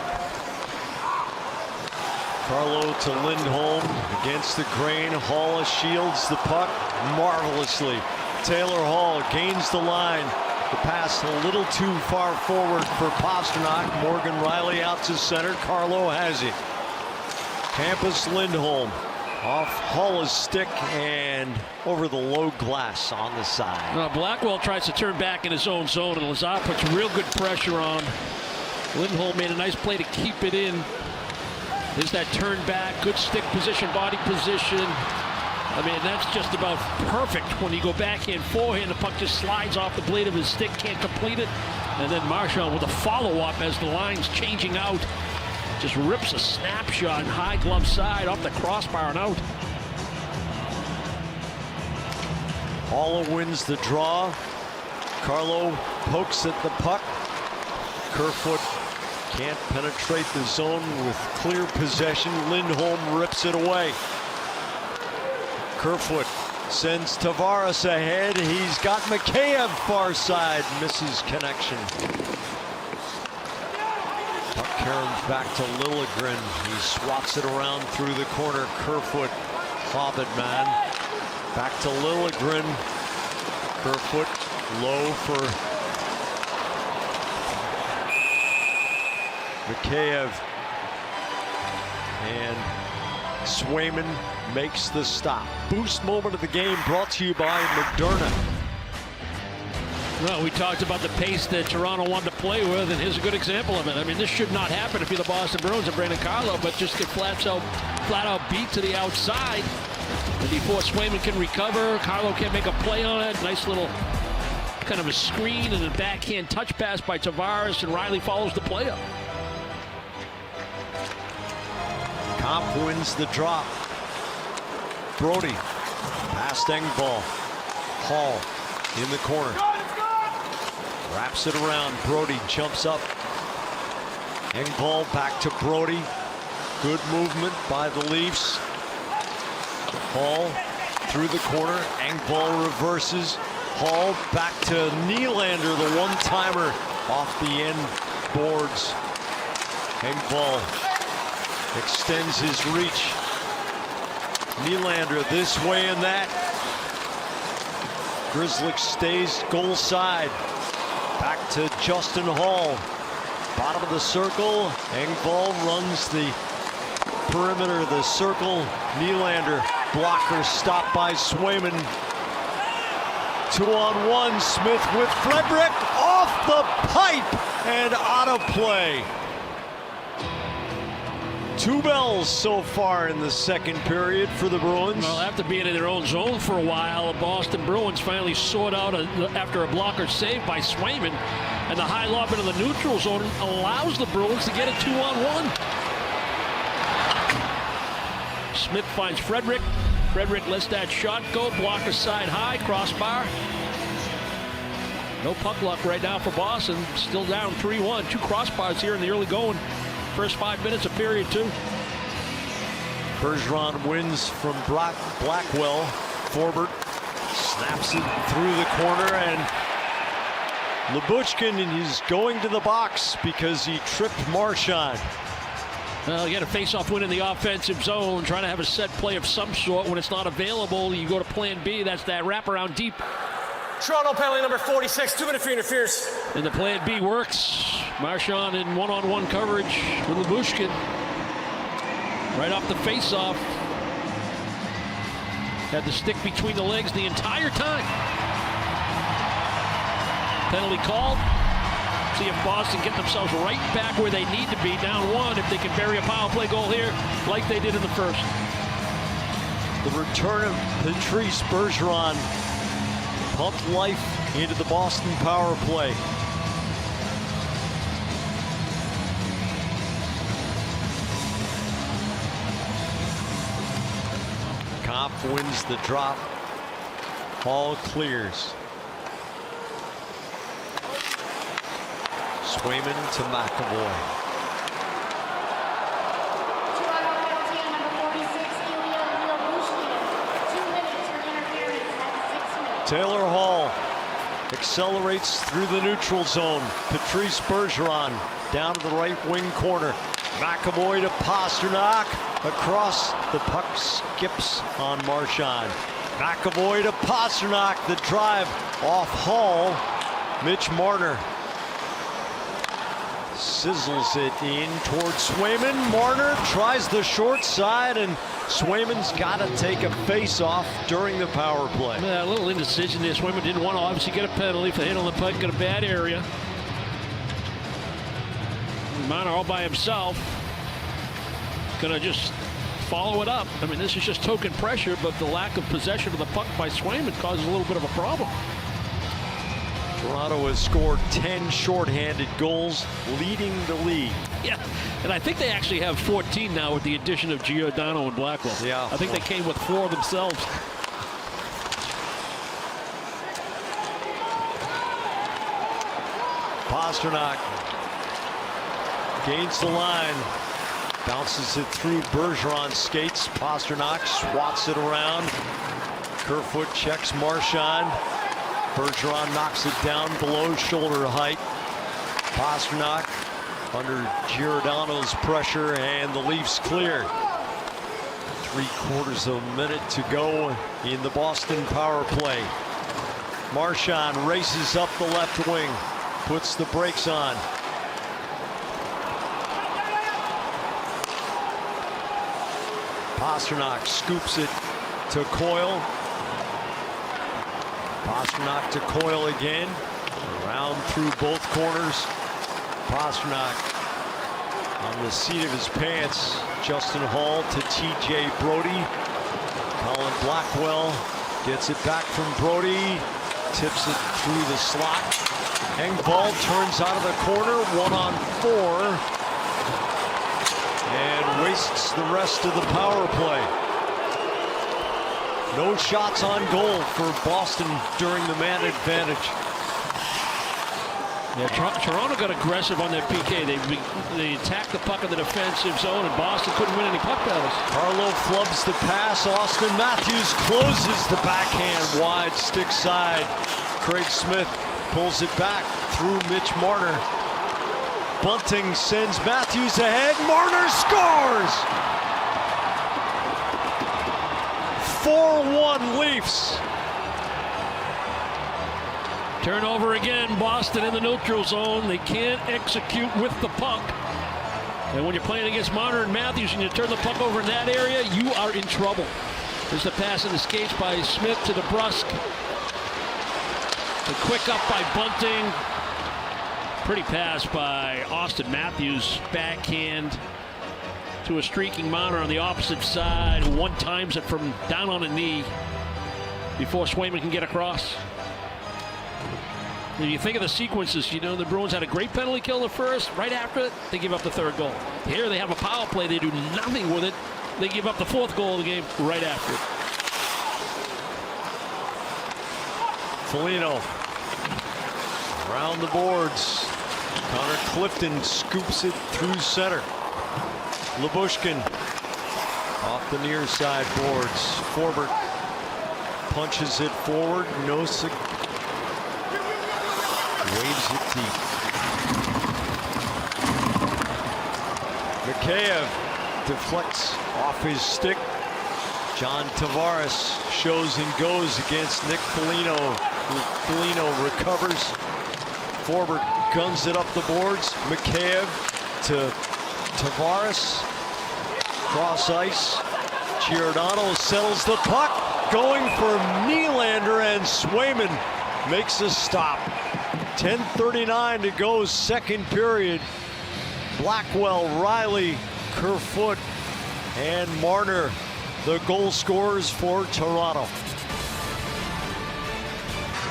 Carlo to Lindholm against the grain. Hall shields the puck marvelously. Taylor Hall gains the line. The pass a little too far forward for Pastrnak. Morgan Riley out to center. Carlo has it. Hampus Lindholm off Hall's stick and over the low glass on the side. Blackwell tries to turn back in his own zone, and Lazar puts real good pressure on. Lindholm made a nice play to keep it in. There's that turn back, good stick position, body position. I mean, that's just about perfect. When you go backhand, forehand, the puck just slides off the blade of his stick, can't complete it. And then Marchand with a follow-up as the line's changing out. Just rips a snapshot, high glove side off the crossbar and out. Hall wins the draw. Carlo pokes at the puck. Kerfoot can't penetrate the zone with clear possession. Lindholm rips it away. Kerfoot sends Tavares ahead. He's got Mikheyev far side. Misses connection. Puck caroms back to Liljegren. He swats it around through the corner. Kerfoot, Hobbit man. Back to Liljegren. Kerfoot low for Mikheyev, and Swayman makes the stop. Boost moment of the game brought to you by Moderna. Well, we talked about the pace that Toronto wanted to play with, and here's a good example of it. I mean, this should not happen if you're the Boston Bruins and Brandon Carlo, but just get flat out beat to the outside. And before Swayman can recover, Carlo can't make a play on it. Nice little kind of a screen and a backhand touch pass by Tavares, and Riley follows the play up. Comp wins the drop. Brody past Engvall. Hall in the corner. Wraps it around. Brody jumps up. Engvall back to Brody. Good movement by the Leafs. Hall through the corner. Engvall reverses. Hall back to Nylander, the one-timer off the end boards. Engvall extends his reach. Nylander this way and that. Grzelcyk stays goal side. Back to Justin Hall. Bottom of the circle. Engvall runs the perimeter of the circle. Nylander blocker stopped by Swayman. 2-on-1. Smith with Frederic off the pipe and out of play. 2 bells so far in the second period for the Bruins. Well, after being in their own zone for a while, the Boston Bruins finally sort out after a blocker save by Swayman, and the high lob into the neutral zone allows the Bruins to get a 2-on-1. Smith finds Frederic. Frederic lets that shot go. Blocker side high, crossbar. No puck luck right now for Boston. Still down 3-1. 2 crossbars here in the early going. First 5 minutes of period 2. Bergeron wins from Blackwell. Forbort snaps it through the corner, and Lyubushkin is going to the box because he tripped Marchand. Well, you got a face-off win in the offensive zone, trying to have a set play of some sort. When it's not available, you go to plan B. That's that wraparound deep. Toronto penalty number 46, 2-minute free interference. And the plan B works. Marchand in one-on-one coverage with Lyubushkin. Right off the face-off. Had the stick between the legs the entire time. Penalty called. See if Boston get themselves right back where they need to be, down one, if they can bury a power play goal here like they did in the first. The return of Patrice Bergeron pumped life into the Boston power play. Kampf wins the drop. Hall clears. Swayman to McAvoy. Toronto penalty on number 46, Ilya Lyubushkin. 2 minutes for interference at 6 minutes. Taylor Hall accelerates through the neutral zone. Patrice Bergeron down to the right wing corner. McAvoy to Pastrnak. Across, the puck skips on Marchand. McAvoy to Pastrnak. The drive off Hall. Mitch Marner sizzles it in towards Swayman. Marner tries the short side, and Swayman's got to take a face-off during the power play. Yeah, a little indecision there. Swayman didn't want to obviously get a penalty for hitting the puck in a bad area. Marner all by himself. Gonna just follow it up. I mean, this is just token pressure, but the lack of possession of the puck by Swayman causes a little bit of a problem. Toronto has scored 10 shorthanded goals, leading the league. Yeah, and I think they actually have 14 now with the addition of Giordano and Blackwell. Yeah. I think they came with 4 themselves. Pastrnak gains the line, bounces it through Bergeron's skates. Pastrnak swats it around. Kerfoot checks Marchand. Bergeron knocks it down below shoulder height. Pastrnak under Giordano's pressure, and the Leafs clear. 3/4 of a minute to go in the Boston power play. Marchand races up the left wing, puts the brakes on. Pastrnak scoops it to Coyle. Pastrnak to Coyle again. Around through both corners. Pastrnak on the seat of his pants. Justin Hall to TJ Brody. Colin Blackwell gets it back from Brody. Tips it through the slot. Engvall turns out of the corner. 1-on-4. And wastes the rest of the power play. No shots on goal for Boston during the man advantage. Yeah, Toronto got aggressive on their PK. They attacked the puck in the defensive zone, and Boston couldn't win any puck battles. Carlo flubs the pass. Austin Matthews closes the backhand wide stick side. Craig Smith pulls it back through Mitch Marner. Bunting sends Matthews ahead. Marner scores! 4-1 Leafs. Turnover again, Boston in the neutral zone. They can't execute with the puck. And when you're playing against Marner and Matthews and you turn the puck over in that area, you are in trouble. There's the pass in the skates by Smith to DeBrusk. The quick up by Bunting. Pretty pass by Austin Matthews. Backhand to a streaking Marner on the opposite side. One times it from down on a knee before Swayman can get across. When you think of the sequences, you know, the Bruins had a great penalty kill the first. Right after it, they give up the 3rd goal. Here they have a power play. They do nothing with it. They give up the 4th goal of the game right after it. Foligno around the boards. Connor Clifton scoops it through center. Lyubushkin off the near side boards. Forbert punches it forward. Nosek waves it deep. Mikheyev deflects off his stick. John Tavares shows and goes against Nick Foligno. Foligno recovers. Forbort guns it up the boards. Mikheyev to Tavares. Cross ice. Giordano settles the puck. Going for Nylander, and Swayman makes a stop. 10:39 to go, second period. Blackwell, Riley, Kerfoot, and Marner, the goal scorers for Toronto.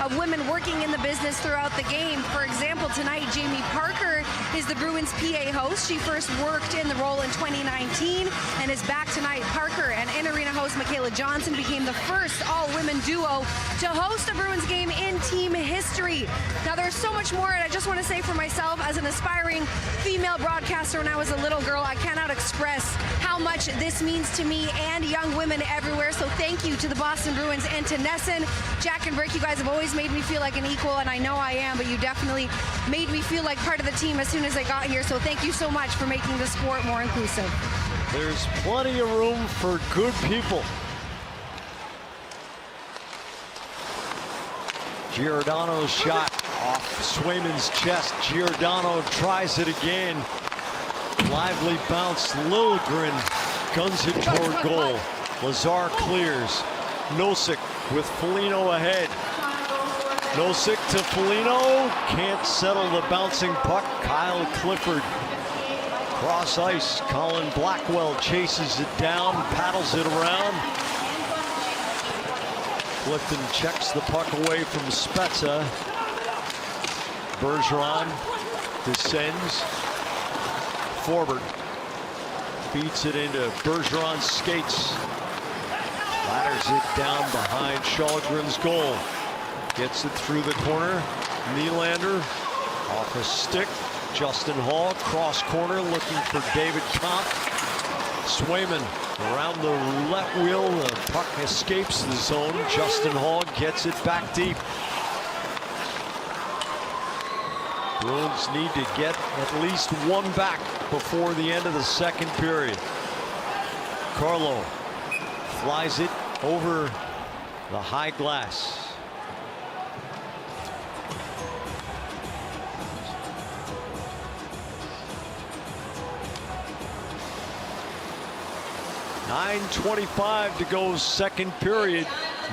Of women working in the business throughout the game. For example, tonight, Jamie Parker is the Bruins PA host. She first worked in the role in 2019 and is back tonight. Parker and in-arena host Michaela Johnson became the first all-women duo to host a Bruins game in team history. Now, there's so much more, and I just want to say for myself, as an aspiring female broadcaster when I was a little girl, I cannot express how much this means to me and young women everywhere. So thank you to the Boston Bruins and to Nesson. Jack and Brick, you guys have always made me feel like an equal, and I know I am, but you definitely made me feel like part of the team as soon as I got here. So thank you so much for making the sport more inclusive. There's plenty of room for good people. Giordano's shot off Swayman's chest. Giordano tries it again. Lively bounce. Liljegren guns it toward goal. Lazar clears. Nosek with Foligno ahead. Nosek to Foligno. Can't settle the bouncing puck. Kyle Clifford. Cross ice. Colin Blackwell chases it down. Paddles it around. Clifton checks the puck away from Spezza. Bergeron descends. Forbort feeds it into Bergeron's skates. Ladders it down behind Shalgren's goal. Gets it through the corner. Nylander off a stick. Justin Hall cross corner looking for David Kampf. Swayman around the roulette wheel. The puck escapes the zone. Justin Hall gets it back deep. Bruins need to get at least one back before the end of the second period. Carlo flies it over the high glass. .9:25 to go, second period.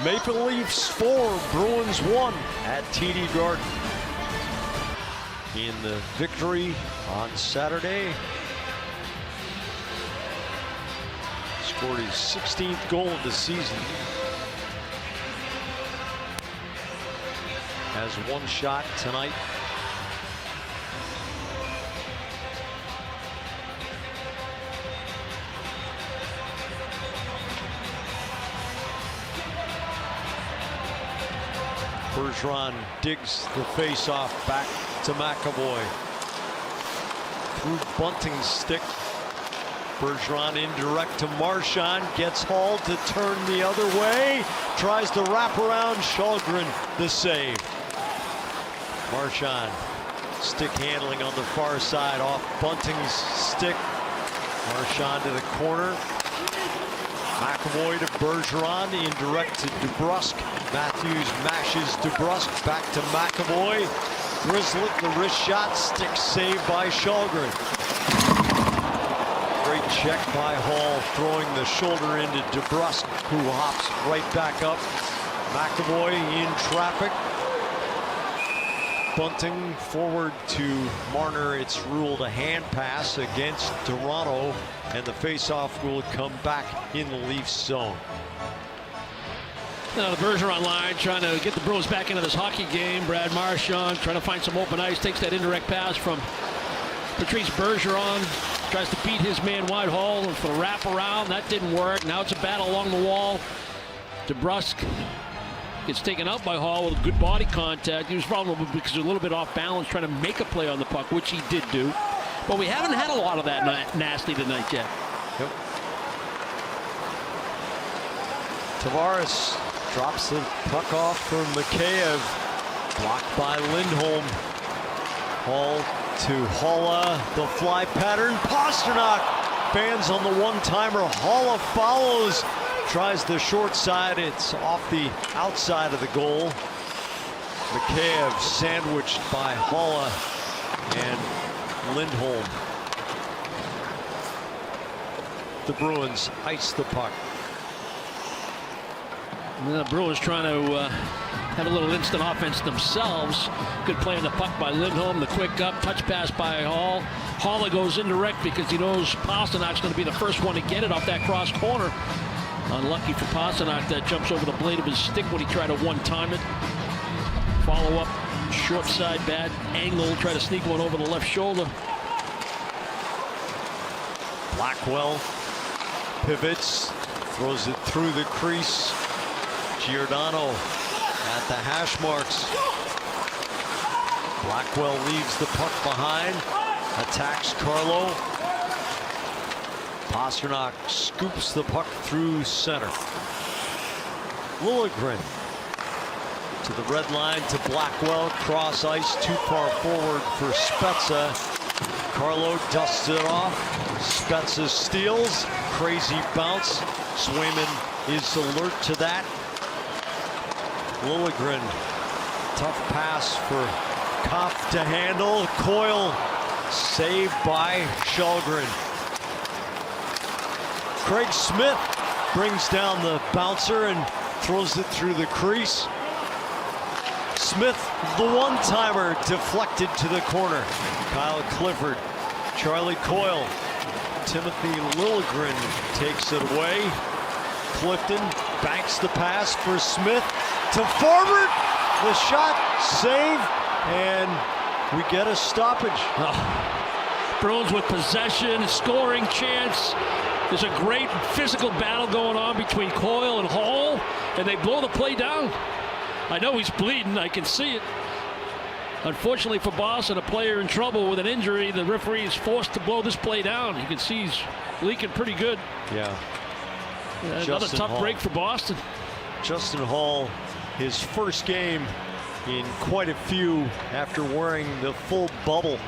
Maple Leafs 4, Bruins 1 at TD Garden. In the victory on Saturday, scored his 16th goal of the season. Has one shot tonight. Bergeron digs the face-off back to McAvoy. Through Bunting's stick. Bergeron indirect to Marchand. Gets hauled to turn the other way. Tries to wrap around Shalgren, the save. Marchand stick handling on the far side off Bunting's stick. Marchand to the corner. McAvoy to Bergeron, indirect to DeBrusk. Matthews mashes DeBrusk back to McAvoy. Grizzlet, the wrist shot, stick saved by Shalgren. Great check by Hall, throwing the shoulder into DeBrusk, who hops right back up. McAvoy in traffic. Bunting forward to Marner. It's ruled a hand pass against Toronto, and the faceoff will come back in the Leafs zone. Now the Bergeron line trying to get the Bruins back into this hockey game. Brad Marchand trying to find some open ice. Takes that indirect pass from Patrice Bergeron. Tries to beat his man wide. Hall for the wrap around. That didn't work. Now it's a battle along the wall. DeBrusk gets taken out by Hall with good body contact. He was vulnerable because he was a little bit off balance trying to make a play on the puck, which he did do. But we haven't had a lot of that nasty tonight yet. Yep. Tavares drops the puck off for Mikheyev. Blocked by Lindholm. Hall to Holla. The fly pattern. Pasternak fans on the one-timer. Haula follows, tries the short side. It's off the outside of the goal. Mikheyev sandwiched by Haula and Lindholm. The Bruins ice the puck. The Bruins trying to have a little instant offense themselves. Good play on the puck by Lindholm. The quick up, touch pass by Hall. Haula goes indirect because he knows Pasternak's going to be the first one to get it off that cross corner. Unlucky for Pasternak, that jumps over the blade of his stick when he tried to one-time it. Follow up, short side, bad angle, try to sneak one over the left shoulder. Blackwell pivots, throws it through the crease. Giordano at the hash marks. Blackwell leaves the puck behind, attacks Carlo. Pasternak scoops the puck through center. Liljegren to the red line to Blackwell, cross ice, too far forward for Spezza. Carlo dusts it off. Spezza steals, crazy bounce. Swayman is alert to that. Liljegren, tough pass for Kopf to handle. Coyle saved by Källgren. Craig Smith brings down the bouncer and throws it through the crease. Smith, the one-timer, deflected to the corner. Kyle Clifford, Charlie Coyle, Timothy Liljegren takes it away. Clifton banks the pass for Smith to forward. The shot, save, and we get a stoppage. Oh. Bruins with possession, scoring chance. There's a great physical battle going on between Coyle and Hall, and they blow the play down. I know he's bleeding, I can see it. Unfortunately for Boston, a player in trouble with an injury, the referee is forced to blow this play down. You can see he's leaking pretty good. Yeah. Another tough Hall. break for Boston. Justin Hall, his first game in quite a few after wearing the full bubble.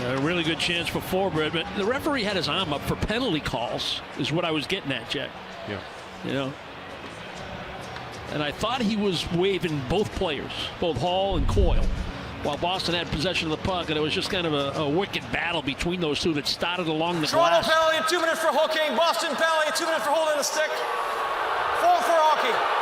A really good chance for Forbert, but the referee had his arm up for penalty calls, is what I was getting at, Jack. Yeah. You know, and I thought he was waving both players, both Hall and Coyle, while Boston had possession of the puck, and it was just kind of a wicked battle between those two that started along the Toronto glass. penalty at 2 minutes for hooking. Boston penalty at 2 minutes for holding the stick. 4 for hockey.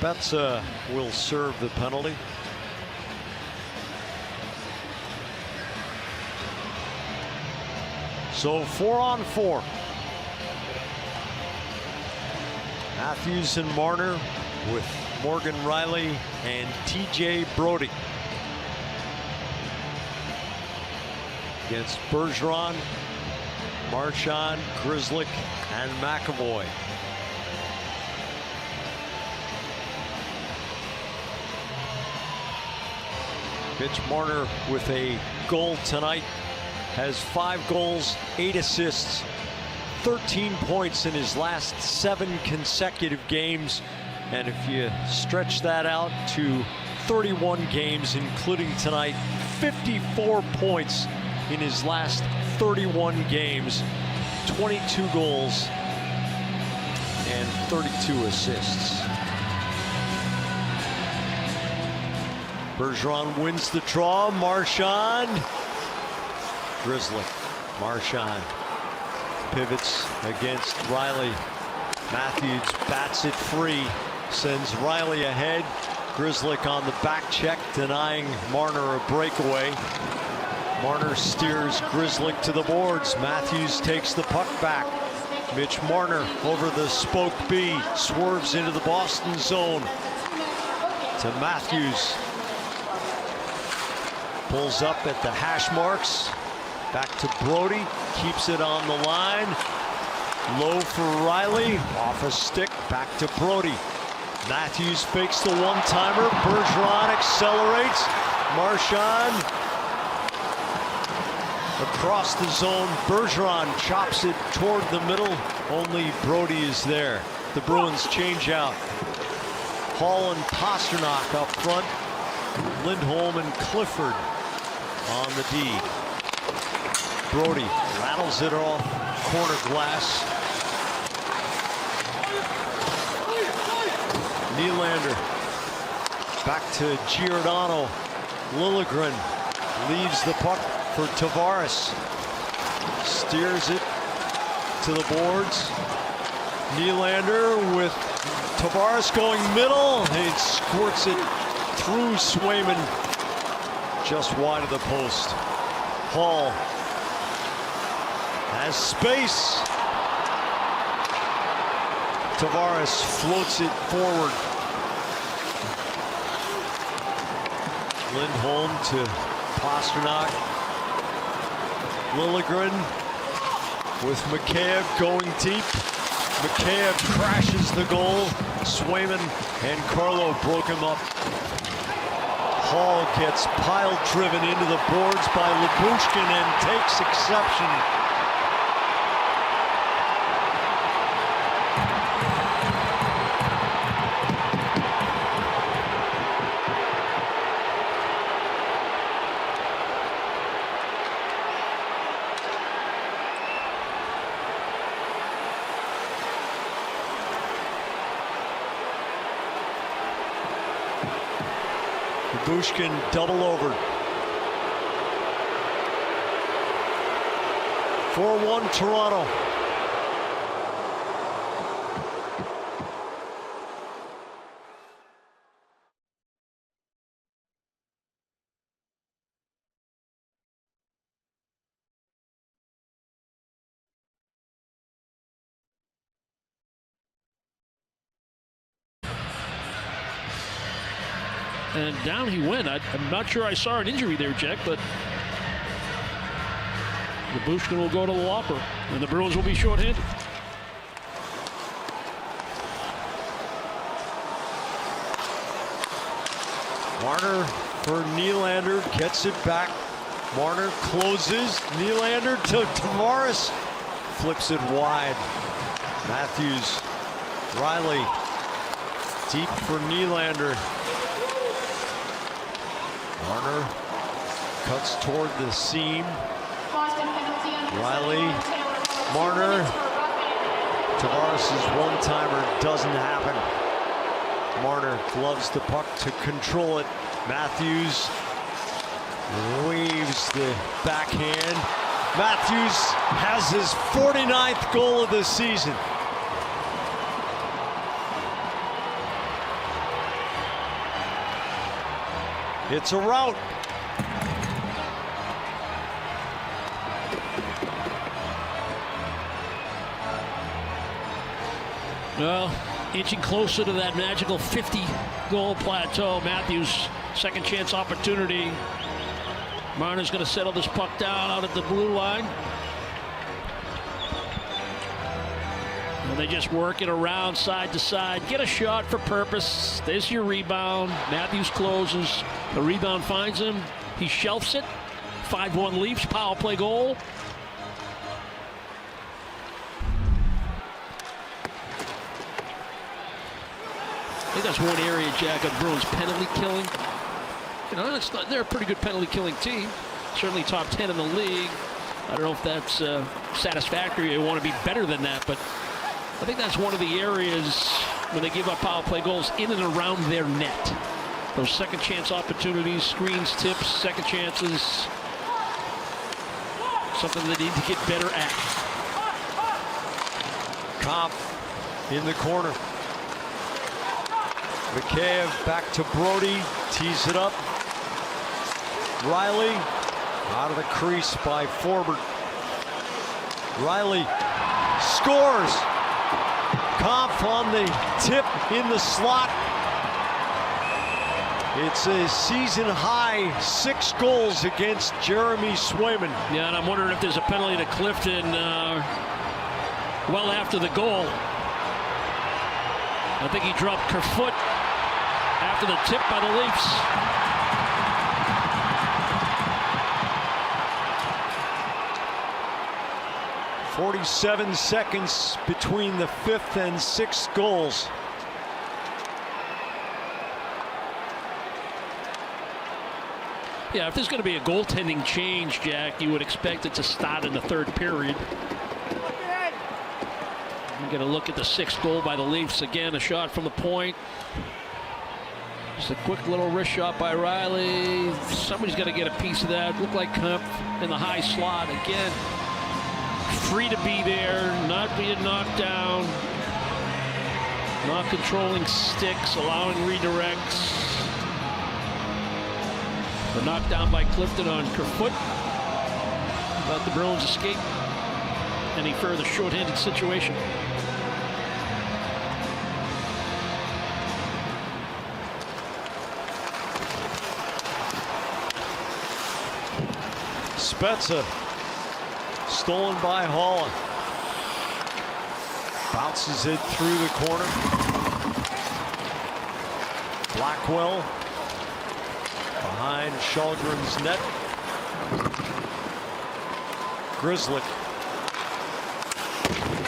Spezza will serve the penalty. So 4-on-4. Matthews and Marner with Morgan Rielly and TJ Brodie. Against Bergeron, Marchand, Grzelcyk, and McAvoy. Mitch Marner with a goal tonight, has 5 goals, 8 assists, 13 points in his last 7 consecutive games. And if you stretch that out to 31 games, including tonight, 54 points in his last 31 games, 22 goals and 32 assists. Bergeron wins the draw. Marchand. Grzelcyk. Marchand pivots against Rielly. Matthews bats it free. Sends Rielly ahead. Grzelcyk on the back check, denying Marner a breakaway. Marner steers Grzelcyk to the boards. Matthews takes the puck back. Mitch Marner over the spoke B. Swerves into the Boston zone. To Matthews. Pulls up at the hash marks. Back to Brody, keeps it on the line. Low for Riley, off a stick, back to Brody. Matthews fakes the one-timer, Bergeron accelerates. Marchand across the zone, Bergeron chops it toward the middle, only Brody is there. The Bruins change out. Hall and Pastrnak up front, Lindholm and Clifford on the D. Brody rattles it off corner glass. Nylander back to Giordano. Liljegren leaves the puck for Tavares. Steers it to the boards. Nylander with Tavares going middle. He squirts it through Swayman, just wide of the post. Hall has space. Tavares floats it forward. Lindholm to Pastrnak. Liljegren with Mikheyev going deep. Mikheyev crashes the goal. Swayman and Carlo broke him up. Hall gets pile driven into the boards by Lyubushkin and takes exception. Lyubushkin double over. 4-1 Toronto. And down he went. I'm not sure I saw an injury there, Jack, but Lyubushkin will go to the locker, and the Bruins will be shorthanded. Marner for Nylander, gets it back. Marner closes. Nylander to Tavares, flips it wide. Matthews, Riley, deep for Nylander. Marner cuts toward the seam. Riley, Marner, Tavares' one-timer doesn't happen. Marner gloves the puck to control it. Matthews waves the backhand. Matthews has his 49th goal of the season. It's a rout. Well, inching closer to that magical 50-goal plateau. Matthews, second chance opportunity. Marner's going to settle this puck down out at the blue line. And they just work it around side to side. Get a shot for purpose. There's your rebound. Matthews closes. The rebound finds him. He shelfs it. 5-1 Leafs. Power play goal. I think that's one area, Jack, of Bruins penalty killing. You know, they're a pretty good penalty killing team. Certainly top 10 in the league. I don't know if that's satisfactory. They want to be better than that, but I think that's one of the areas when they give up power play goals in and around their net. Those second chance opportunities, screens, tips, second chances. Something they need to get better at. Comp in the corner. Mikheyev back to Brody, tees it up. Riley out of the crease by Forbort. Riley scores. Comp on the tip in the slot. It's a season high 6 goals against Jeremy Swayman. Yeah, and I'm wondering if there's a penalty to Clifton well after the goal. I think he dropped Kerfoot after the tip by the Leafs. .47 seconds between the 5th and 6th goals. Yeah, if there's going to be a goaltending change, Jack, you would expect it to start in the 3rd period. I'm going to look at the 6th goal by the Leafs. Again, a shot from the point. Just a quick little wrist shot by Riley. Somebody's got to get a piece of that. Looked like Kemp in the high slot again. Free to be there, not being knocked down, not controlling sticks, allowing redirects. The knockdown by Clifton on Kerfoot. Let the Bruins escape any further shorthanded situation. Spezza. Stolen by Holland. Bounces it through the corner. Blackwell behind Shalgren's net. Grzelcyk.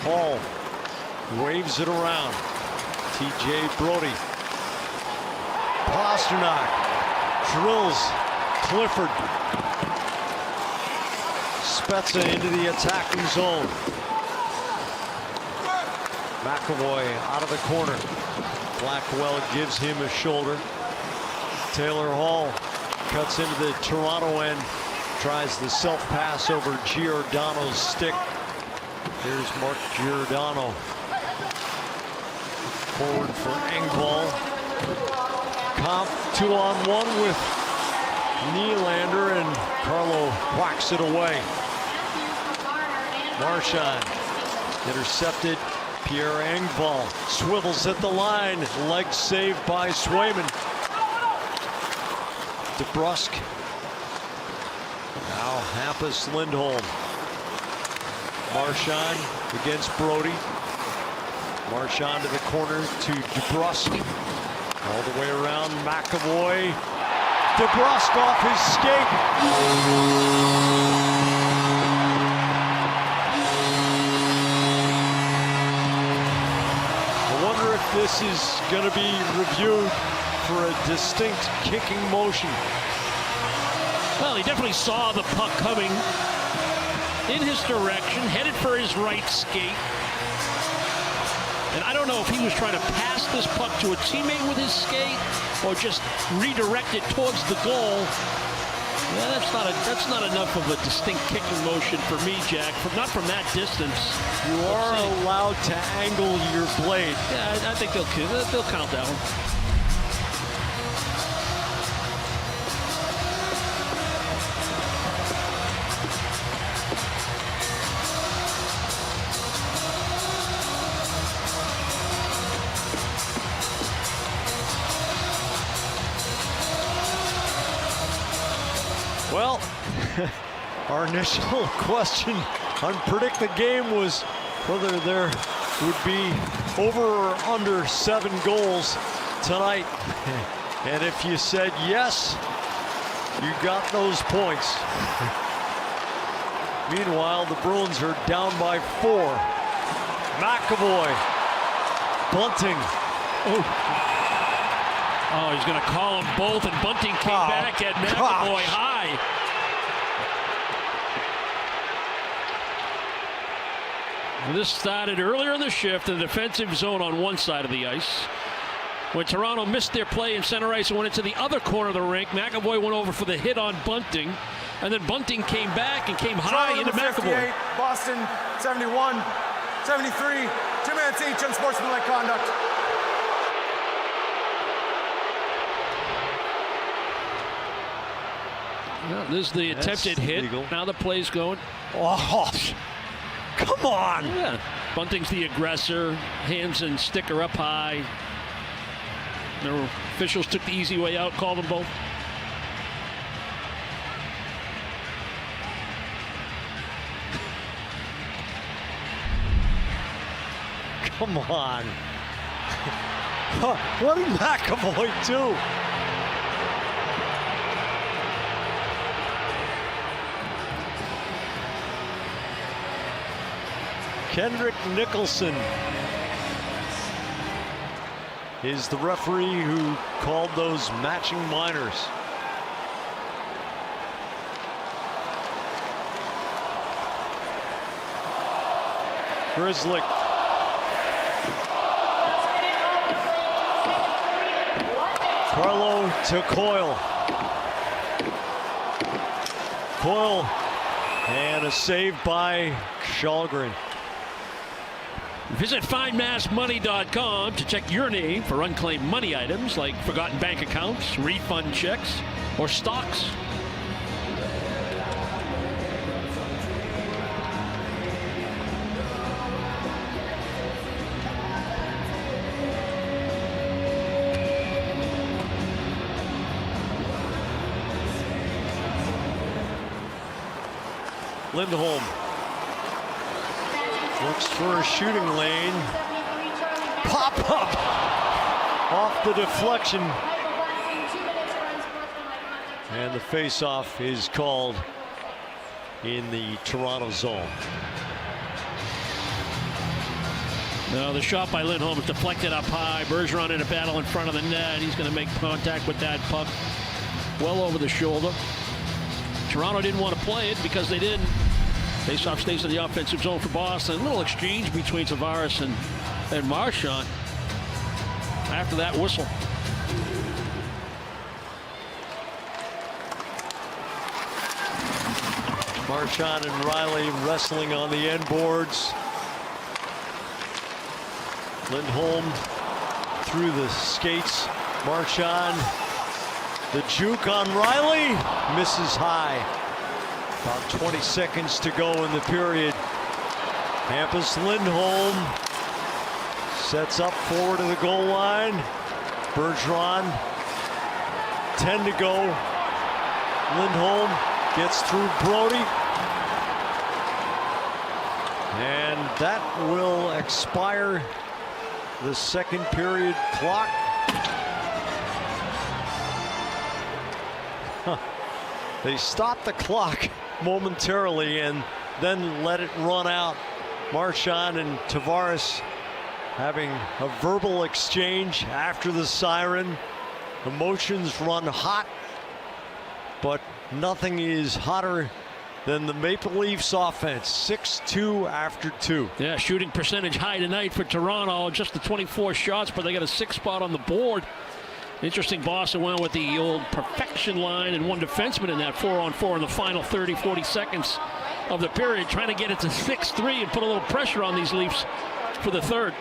Hall waves it around. TJ Brodie. Pastrnak drills Clifford. Spezza into the attacking zone. McAvoy out of the corner. Blackwell gives him a shoulder. Taylor Hall cuts into the Toronto end. Tries the self-pass over Giordano's stick. Here's Mark Giordano. Forward for Engvall. Comp 2-on-1 with Nylander, and Carlo whacks it away. Marchand intercepted. Pierre Engvall swivels at the line. Leg saved by Swayman. DeBrusk. Now Hampus Lindholm. Marchand against Brodie. Marchand to the corner to DeBrusk. All the way around McAvoy. DeBrusk off his skate. This is going to be reviewed for a distinct kicking motion. Well, he definitely saw the puck coming in his direction, headed for his right skate. And I don't know if he was trying to pass this puck to a teammate with his skate or just redirect it towards the goal. Yeah, that's not enough of a distinct kicking motion for me, Jack. Not from that distance. You are allowed to angle your blade. Yeah, I think they'll count that one. Well, our initial question on Predict the Game was whether there would be over or under 7 goals tonight. And if you said yes, you got those points. Meanwhile, the Bruins are down by 4. McAvoy. Bunting. Oh, he's going to call them both, and Bunting came back at McAvoy high. And this started earlier in the shift in the defensive zone on one side of the ice. When Toronto missed their play in center ice and went into the other corner of the rink, McAvoy went over for the hit on Bunting. And then Bunting came back and came high into McAvoy. Boston 71, 73, 2 minutes each, unsportsmanlike conduct. Yeah, this is the attempted hit. Legal. Now the play's going. Oh, come on. Yeah. Bunting's the aggressor. Hands and sticker up high. The officials took the easy way out, called them both. Come on. What did McAvoy do? Kendrick Nicholson is the referee who called those matching minors. Grizzly. Carlo to Coyle. Coyle, and a save by Källgren. Visit FindMassMoney.com to check your name for unclaimed money items like forgotten bank accounts, refund checks, or stocks. Lindholm looks for a shooting lane. Pop up off the deflection. And the face-off is called in the Toronto zone. Now the shot by Lindholm is deflected up high. Bergeron in a battle in front of the net. He's going to make contact with that puck well over the shoulder. Toronto didn't want to play it because they didn't. Faceoff stays in the offensive zone for Boston. A little exchange between Tavares and Marchand after that whistle. Marchand and Riley wrestling on the end boards. Lindholm through the skates. Marchand, the juke on Riley, misses high. About 20 seconds to go in the period. Hampus Lindholm sets up forward to the goal line. Bergeron, 10 to go. Lindholm gets through Brody. And that will expire the second period clock. They stopped the clock momentarily and then let it run out. Marchand and Tavares having a verbal exchange after the siren. Emotions run hot, but nothing is hotter than the Maple Leafs offense. 6-2 after 2. Yeah, shooting percentage high tonight for Toronto. Just the 24 shots, but they got a 6th spot on the board. Interesting, Boston went with the old perfection line and one defenseman in that 4-on-4 in the final 30-40 seconds of the period, trying to get it to 6-3 and put a little pressure on these Leafs for the third.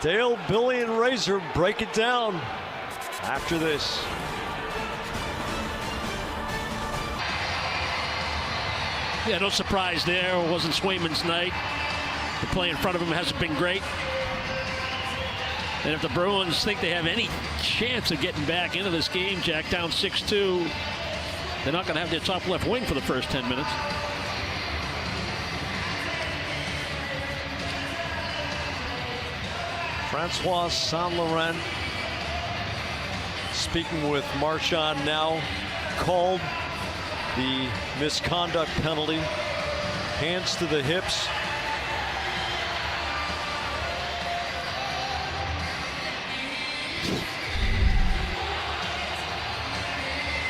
Dale, Billy, and Razor break it down after this. Yeah, no surprise there. It wasn't Swayman's night. The play in front of him hasn't been great. And if the Bruins think they have any chance of getting back into this game, Jack, down 6-2, they're not going to have their top left wing for the first 10 minutes. Francois Saint-Laurent speaking with Marchand now, called the misconduct penalty. Hands to the hips.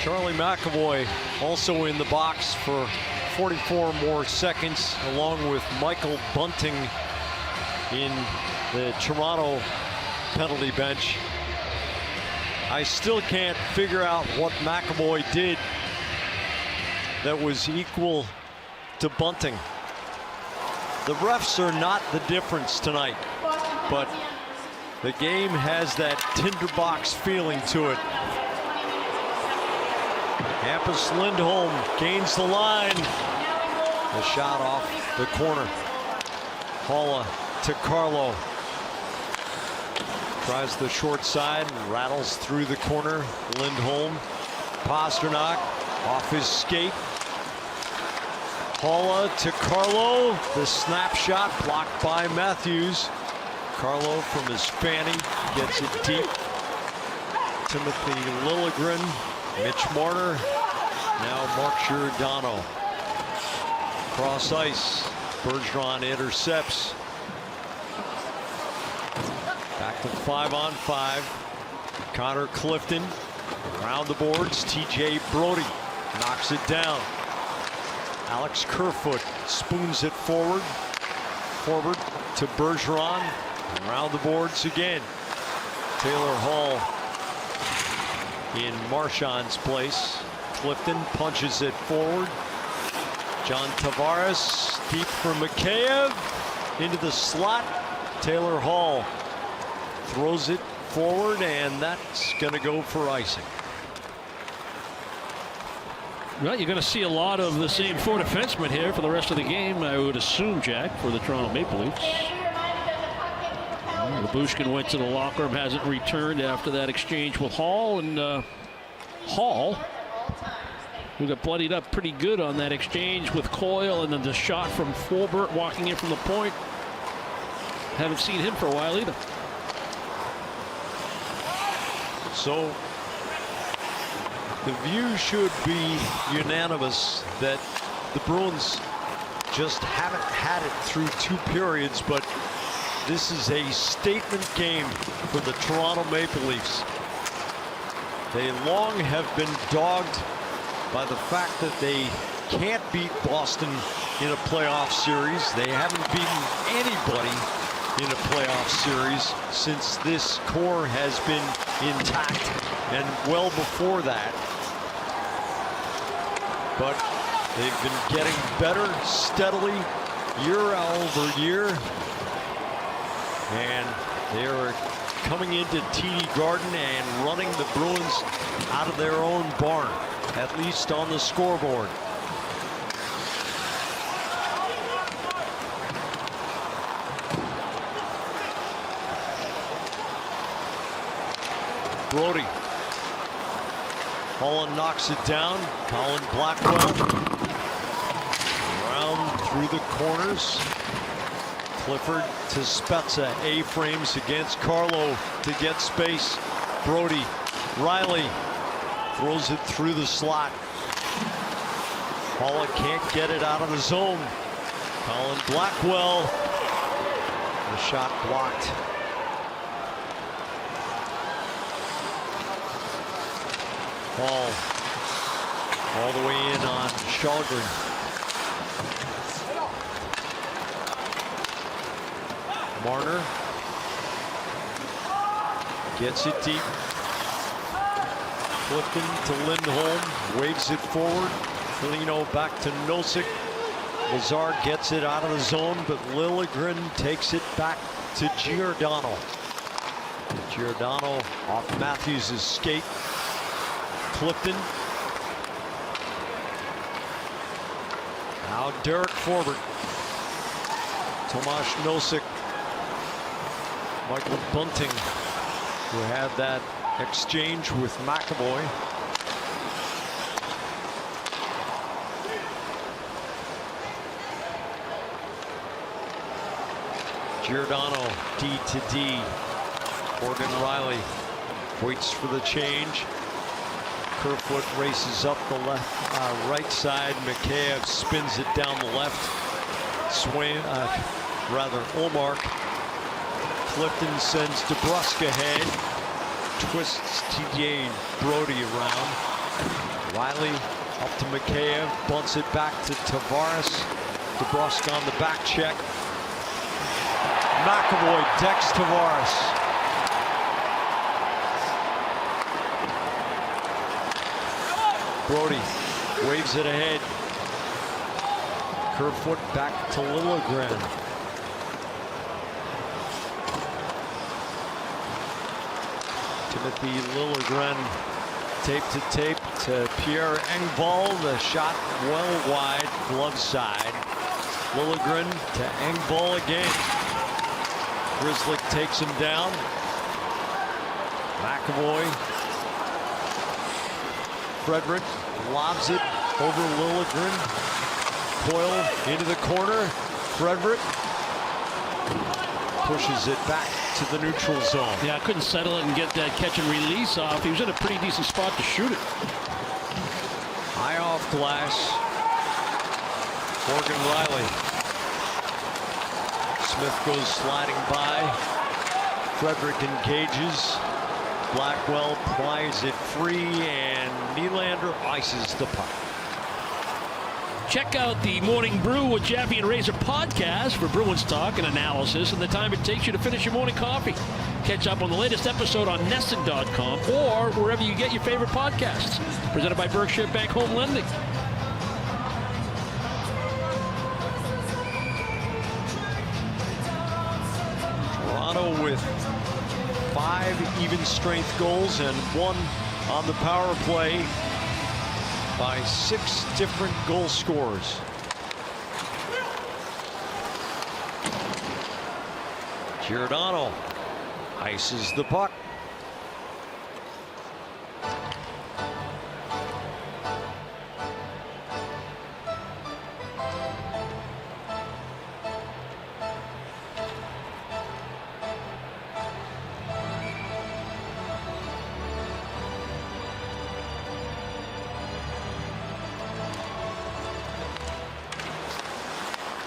Charlie McAvoy also in the box for 44 more seconds, along with Michael Bunting in the Toronto penalty bench. I still can't figure out what McAvoy did that was equal to Bunting. The refs are not the difference tonight, but the game has that tinderbox feeling to it. Hampus Lindholm gains the line. The shot off the corner. Haula to Carlo. Tries the short side, rattles through the corner. Lindholm, Pastrnak off his skate. Haula to Carlo. The snap shot blocked by Matthews. Carlo from his fanny gets it deep. Timothy Liljegren, Mitch Marner, now Mark Giordano. Cross ice, Bergeron intercepts. Back to 5-on-5. Connor Clifton around the boards. TJ Brody knocks it down. Alex Kerfoot spoons it forward to Bergeron. Around the boards again. Taylor Hall in Marchand's place. Clifton punches it forward. John Tavares deep for Mikheyev into the slot. Taylor Hall throws it forward, and that's going to go for icing. Well, you're going to see a lot of the same four defensemen here for the rest of the game, I would assume, Jack, for the Toronto Maple Leafs. Lyubushkin went to the locker room, hasn't returned after that exchange with Hall, and Hall, who got bloodied up pretty good on that exchange with Coyle, and then the shot from Forbort walking in from the point. Haven't seen him for a while either. So the view should be unanimous that the Bruins just haven't had it through two periods, but this is a statement game for the Toronto Maple Leafs. They long have been dogged by the fact that they can't beat Boston in a playoff series. They haven't beaten anybody in a playoff series since this core has been intact, and well before that. But they've been getting better steadily year over year, and they're coming into TD Garden and running the Bruins out of their own barn, at least on the scoreboard. Brody. Holland knocks it down. Colin Blackwell around through the corners. Clifford to Spezza. A-frames against Carlo to get space. Brody. Riley throws it through the slot. Holland can't get it out of the zone. Colin Blackwell. The shot blocked. Hall all the way in on Kallgren. Marner gets it deep. Clifton to Lindholm, waves it forward. Foligno back to Nosek. Lazar gets it out of the zone, but Liljegren takes it back to Giordano. Giordano off Matthews' skate. Clifton. Now Derek Forbort. Tomas Nosek. Michael Bunting, who had that exchange with McAvoy. Giordano D to D. Morgan Riley waits for the change. Kerfoot races up the right side. Mikheyev spins it down the left. Ullmark. Clifton sends DeBrusk ahead. Twists TJ Brody around. Riley up to Mikheyev. Bunts it back to Tavares. DeBrusk on the back check. McAvoy decks Tavares. Brody waves it ahead. Kerfoot back to Liljegren. Timothy Liljegren tape to tape to Pierre Engvall. The shot well wide, glove side. Liljegren to Engvall again. Grzelcyk takes him down. McAvoy. Frederick lobs it over Liljegren. Coyle into the corner. Frederick pushes it back to the neutral zone. Yeah, couldn't settle it and get that catch and release off. He was in a pretty decent spot to shoot it. High off glass. Morgan Riley. Smith goes sliding by. Frederick engages. Blackwell pries it free, and Nylander ices the puck. Check out the Morning Brew with Jaffe and Razor podcast for Bruins talk and analysis and the time it takes you to finish your morning coffee. Catch up on the latest episode on NESN.com or wherever you get your favorite podcasts. Presented by Berkshire Bank Home Lending. Toronto with 5 even strength goals and 1 on the power play by 6 different goal scorers. Giordano ices the puck.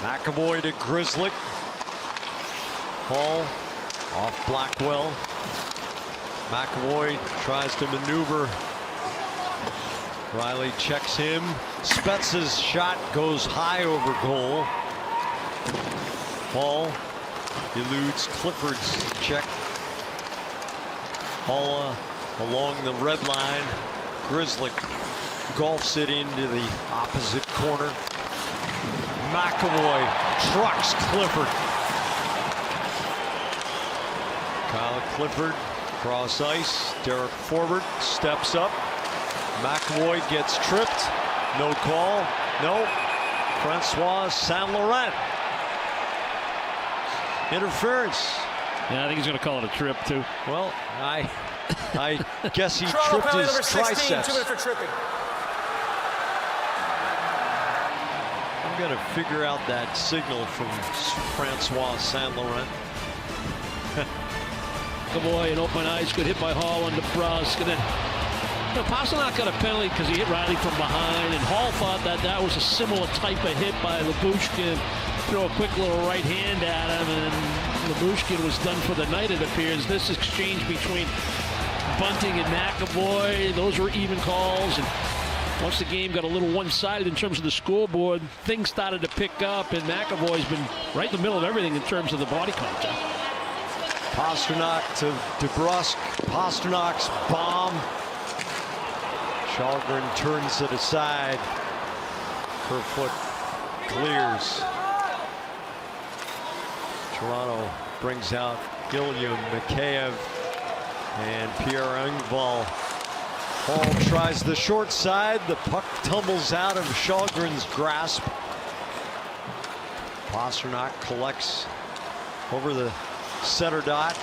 McAvoy to Grizzly. Hall off Blackwell. McAvoy tries to maneuver. Riley checks him. Spezza's shot goes high over goal. Hall eludes Clifford's check. Hall along the red line. Grizzly golfs it into the opposite corner. McAvoy trucks Clifford. Kyle Clifford cross ice. Derek Forbort steps up. McAvoy gets tripped. No call. No. Francois Saint Laurent. Interference. Yeah, I think he's going to call it a trip too. Well, I guess he Toronto tripped penalty his number 16, 2 triceps. minutes for tripping. I'm going to figure out that signal from Francois Saint Laurent. McAvoy, an open ice, good hit by Hall on DeBrusk, and then Pastrnak got a penalty because he hit Riley from behind, and Hall thought that that was a similar type of hit by Lyubushkin. Throw a quick little right hand at him, and Lyubushkin was done for the night, it appears. This exchange between Bunting and McAvoy, those were even calls, and once the game got a little one-sided in terms of the scoreboard, things started to pick up, and McAvoy's been right in the middle of everything in terms of the body contact. Pastrnak to DeBrusk. Pasternak's bomb. Källgren turns it aside. Kerfoot clears. Toronto brings out Ilya Mikheyev and Pierre Engvall. Hall tries the short side. The puck tumbles out of Källgren's grasp. Pastrnak collects over the center dot.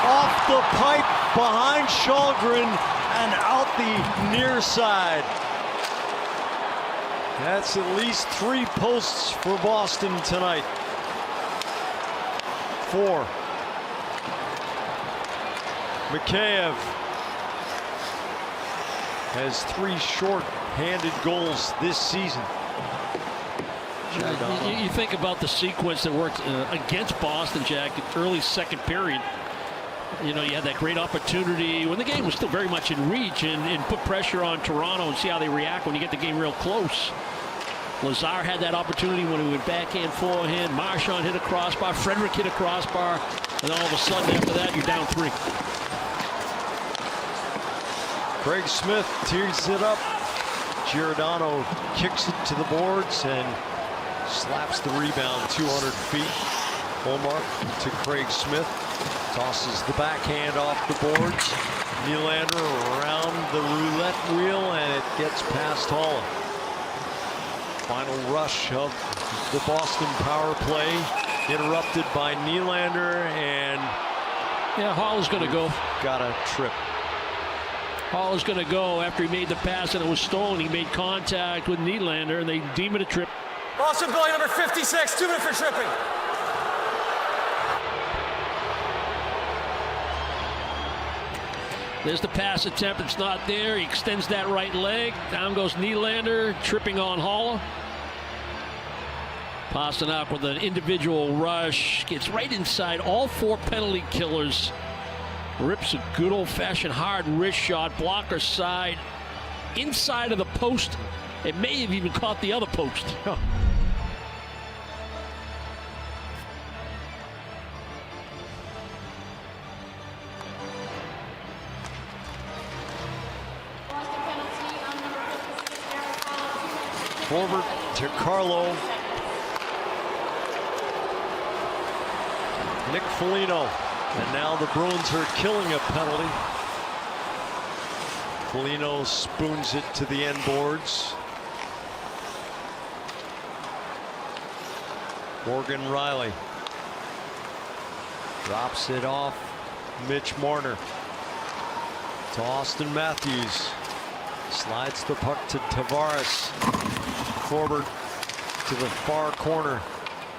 Off the pipe behind Källgren and out the near side. That's at least 3 posts for Boston tonight. 4. Mikheyev has 3 short-handed goals this season. You think about the sequence that worked against Boston, Jack, early second period. You know, you had that great opportunity when the game was still very much in reach and put pressure on Toronto and see how they react when you get the game real close. Lazar had that opportunity when he went backhand, forehand. Marchand hit a crossbar. Frederick hit a crossbar. And all of a sudden, after that, you're down 3. Craig Smith tees it up. Giordano kicks it to the boards and slaps the rebound 200 feet. Ullmark to Craig Smith. Tosses the backhand off the boards. Nylander around the roulette wheel, and it gets past Holland. Final rush of the Boston power play interrupted by Nylander, and Yeah, Hall is going to go. Got a trip. Hall is going to go after he made the pass and it was stolen. He made contact with Nylander and they deem it a trip. Boston Billy number 56, 2 minutes for tripping. There's the pass attempt. It's not there. He extends that right leg. Down goes Nylander, tripping on Haula. Pasternak with an individual rush. Gets right inside all 4 penalty killers. Rips a good old-fashioned hard wrist shot. Blocker side. Inside of the post. It may have even caught the other post. Boston penalty on number 56, Erik Haula, 2 minutes. Forward to Carlo. Nick Foligno. And now the Bruins are killing a penalty. Foligno spoons it to the end boards. Morgan Riley drops it off Mitch Marner to Austin Matthews. Slides the puck to Tavares. Forward to the far corner.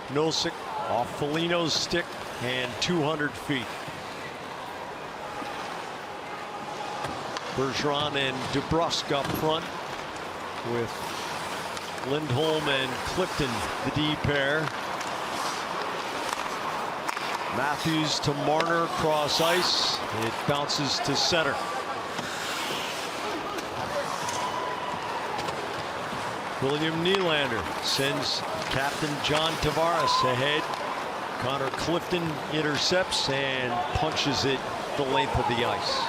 Nosek off Foligno's stick and 200 feet. Bergeron and DeBrusk up front with Lindholm and Clifton, the D pair. Matthews to Marner across ice. It bounces to center. William Nylander sends Captain John Tavares ahead. Connor Clifton intercepts and punches it the length of the ice.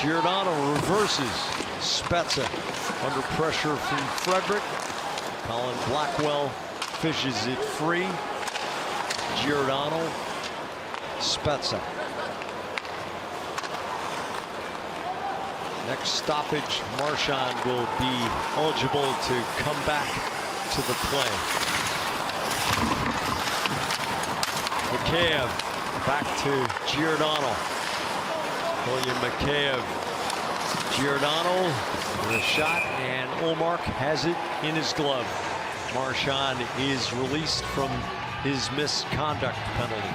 Giordano reverses. Spezza under pressure from Frederick. Colin Blackwell fishes it free. Giordano. Spezza. Next stoppage, Marchand will be eligible to come back to the play. Mikheyev back to Giordano. William Mikheyev. Giordano with a shot, and Ullmark has it in his glove. Marchand is released from his misconduct penalty.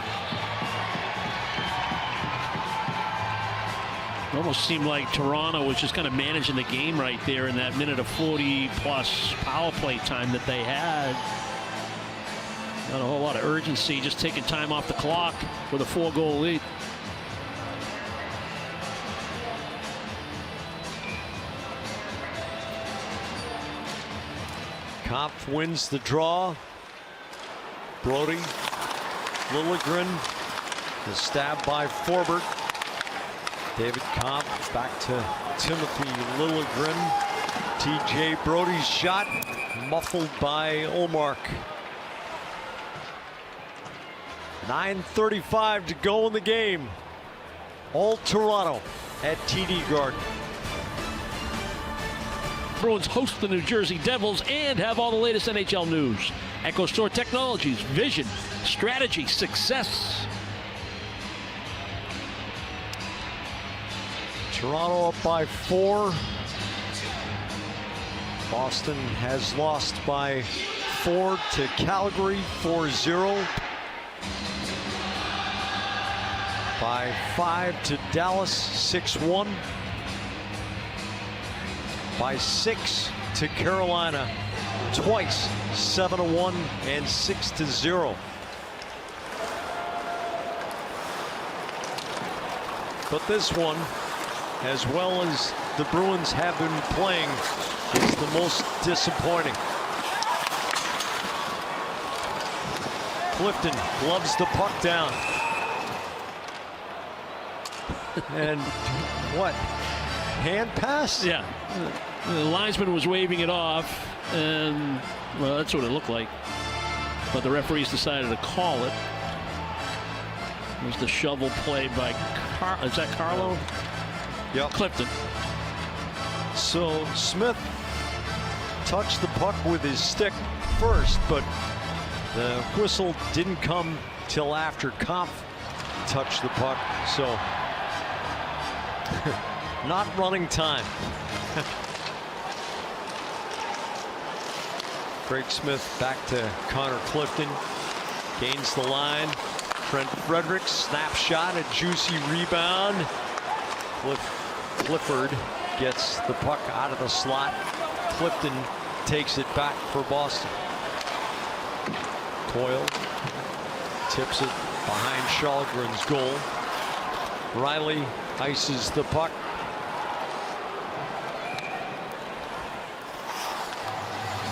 It almost seemed like Toronto was just kind of managing the game right there in that minute of 40-plus power play time that they had. Not a whole lot of urgency, just taking time off the clock with a 4-goal lead. Kampf wins the draw. Brody, Liljegren, the stab by Forbert. David Kampf back to Timothy Liljegren. TJ Brody's shot muffled by Ullmark. 9:35 to go in the game. All Toronto at TD Garden. Bruins host the New Jersey Devils and have all the latest NHL news. Echo Store Technologies, vision, strategy, success. Toronto up by 4. Boston has lost by 4 to Calgary, 4-0. By 5 to Dallas, 6-1. By 6 to Carolina, twice, 7-1 and 6-0. But this one, as well as the Bruins have been playing, is the most disappointing. Clifton gloves the puck down. And what? Hand pass? Yeah. The linesman was waving it off, and, well, that's what it looked like. But the referees decided to call it. It was the shovel play by, is that Carlo? Yep. Clifton. So Smith touched the puck with his stick first, but the whistle didn't come till after Kampf touched the puck. So not running time. Craig Smith back to Connor Clifton. Gains the line. Trent Frederick snapshot, a juicy rebound. Clifford gets the puck out of the slot. Clifton takes it back for Boston. Toyle tips it behind Shalgren's goal. Riley ices the puck.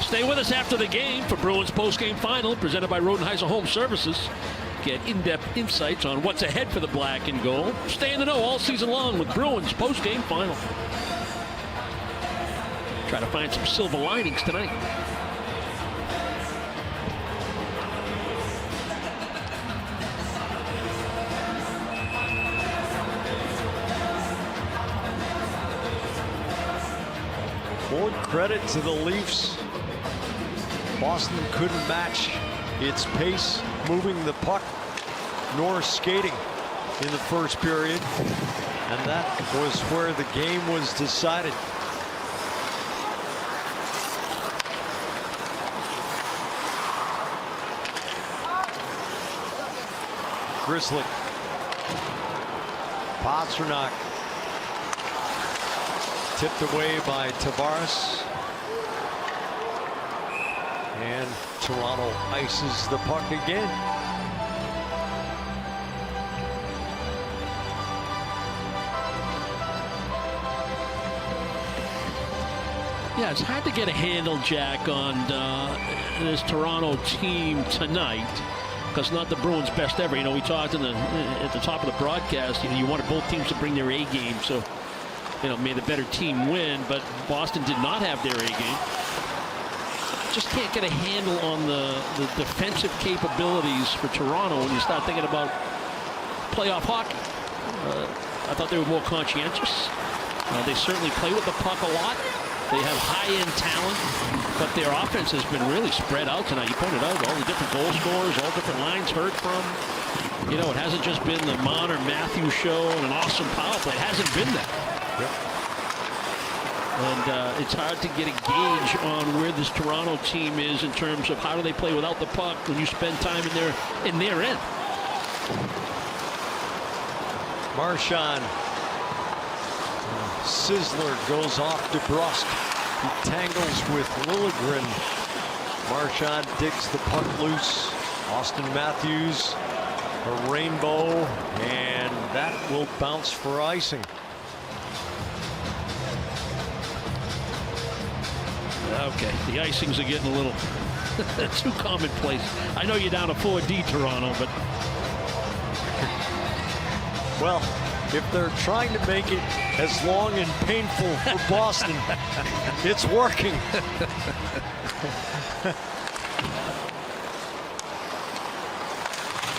Stay with us after the game for Bruins postgame final presented by Rodenheisel Home Services. Get in-depth insights on what's ahead for the black and gold. Stay in the know all season long with Bruins postgame final. Try to find some silver linings tonight. More credit to the Leafs. Boston couldn't match its pace moving the puck nor skating in the first period, and that was where the game was decided. Grzelcyk, Pastrnak, tipped away by Tavares. And Toronto ices the puck again. Yeah, it's hard to get a handle, Jack, on this Toronto team tonight, because not the Bruins' best ever. You know, we talked at the top of the broadcast. You wanted both teams to bring their A game, so may the better team win. But Boston did not have their A game. Just can't get a handle on the defensive capabilities for Toronto when you start thinking about playoff hockey. I thought they were more conscientious. They certainly play with the puck a lot. They have high-end talent, but their offense has been really spread out tonight. You pointed out all the different goal scorers, all different lines heard from. It hasn't just been the Marner Matthews show and an awesome power play. It hasn't been that. Yep. And it's hard to get a gauge on where this Toronto team is in terms of how do they play without the puck when you spend time in their end. Marchand. Sizzler goes off DeBrusk. He tangles with Liljegren. Marchand digs the puck loose. Austin Matthews, a rainbow, and that will bounce for icing. Okay, the icings are getting a little too commonplace. I know you're down to 4D, Toronto, but well, if they're trying to make it as long and painful for Boston, it's working.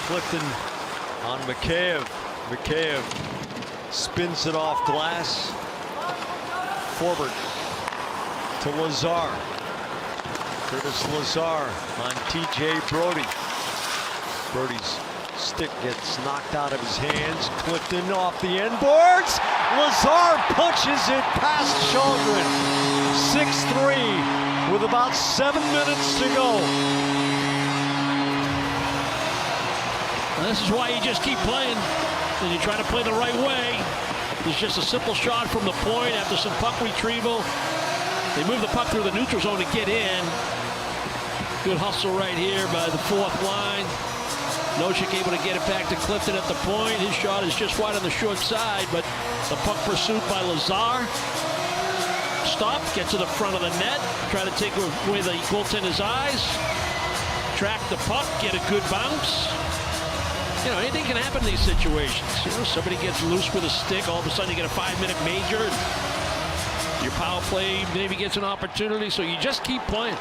Clifton on Mikheyev. Mikheyev spins it off glass. Forward to Lazar. Curtis Lazar on TJ Brodie. Brodie's stick gets knocked out of his hands. Clifton off the end boards. Lazar punches it past Shalgren. 6-3 with about 7 minutes to go. And this is why you just keep playing and you try to play the right way. It's just a simple shot from the point after some puck retrieval. They move the puck through the neutral zone to get in. Good hustle right here by the fourth line. Nosek able to get it back to Clifton at the point. His shot is just wide on the short side, but the puck pursued by Lazar. Stop, get to the front of the net, try to take away the goaltender's eyes. Track the puck, get a good bounce. Anything can happen in these situations. Somebody gets loose with a stick, all of a sudden you get a 5-minute major. Your power play maybe gets an opportunity, so you just keep playing.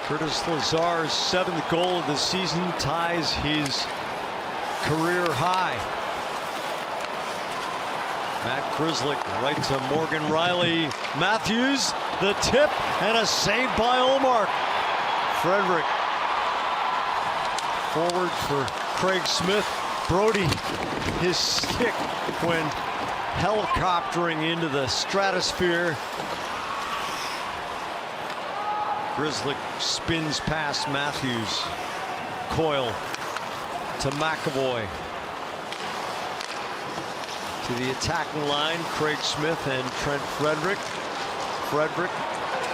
Curtis Lazar's 7th goal of the season ties his career high. Matt Grzelcyk right to Morgan Riley. Matthews, the tip, and a save by Ullmark. Frederick Forward for Craig Smith. Brody, his stick when helicoptering into the stratosphere. Grizzly spins past Matthews. Coyle to McAvoy. To the attacking line, Craig Smith and Trent Frederick. Frederick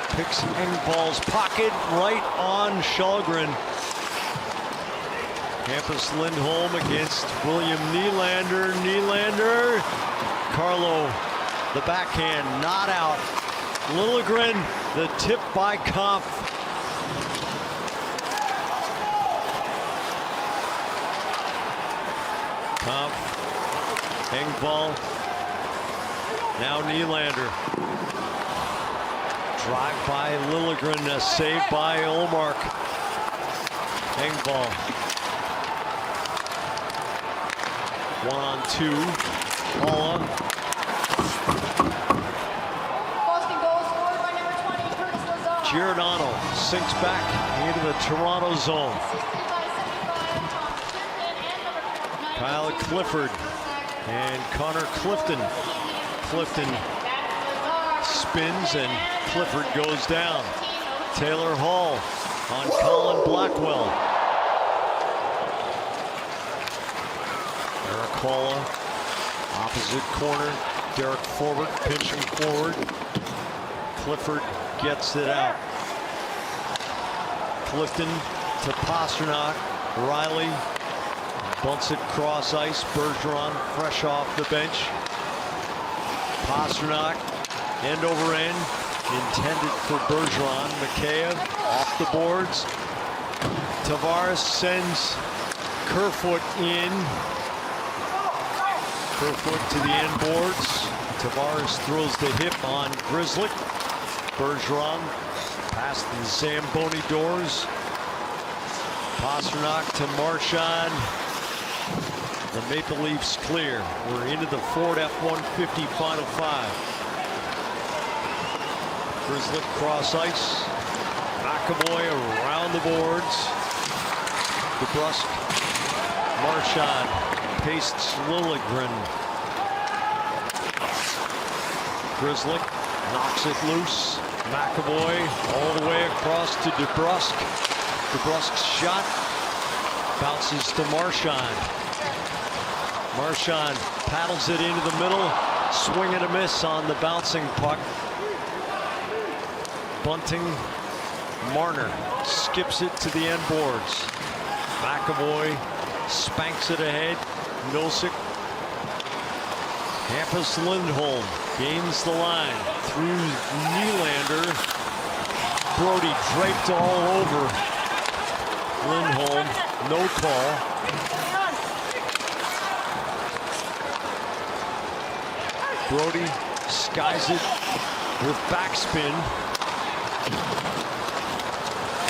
picks Engvall's pocket right on Källgren. Hampus Lindholm against William Nylander. Nylander. Carlo, the backhand, not out. Liljegren, the tip by Kampf. Kampf, Engvall, now Nylander. Drive by Liljegren, a save by Ullmark. Engvall. 1-on-2. Haula. Boston goal scored by number 20, Curtis Lazar. Giordano sinks back into the Toronto zone. Assisted by 75, Tom Clifton, and number 9. Kyle Clifford and Connor Clifton. Clifton spins and Clifford goes down. Taylor Hall on Colin Blackwell. Eric Haula, opposite corner. Derek Forbort pinching forward. Clifford gets it out. Clifton to Pastrnak. Riley bunts it cross ice. Bergeron fresh off the bench. Pastrnak end over end. Intended for Bergeron. Mikheyev off the boards. Tavares sends Kerfoot in. Kerfoot to the end boards. Tavares throws the hip on Grizzly. Bergeron past the Zamboni doors. Pastrnak to Marchand. The Maple Leafs clear. We're into the Ford F-150 Final Five. Grizzly cross ice. McAvoy around the boards. DeBrusk. Marchand pastes Liljegren. Grizzly knocks it loose. McAvoy all the way across to DeBrusk. DeBrusk's shot bounces to Marchand. Marchand paddles it into the middle. Swing and a miss on the bouncing puck. Bunting, Marner skips it to the end boards. McAvoy spanks it ahead. Nosek. Hampus Lindholm gains the line through Nylander. Brody draped all over Lindholm. No call. Brody skies it with backspin.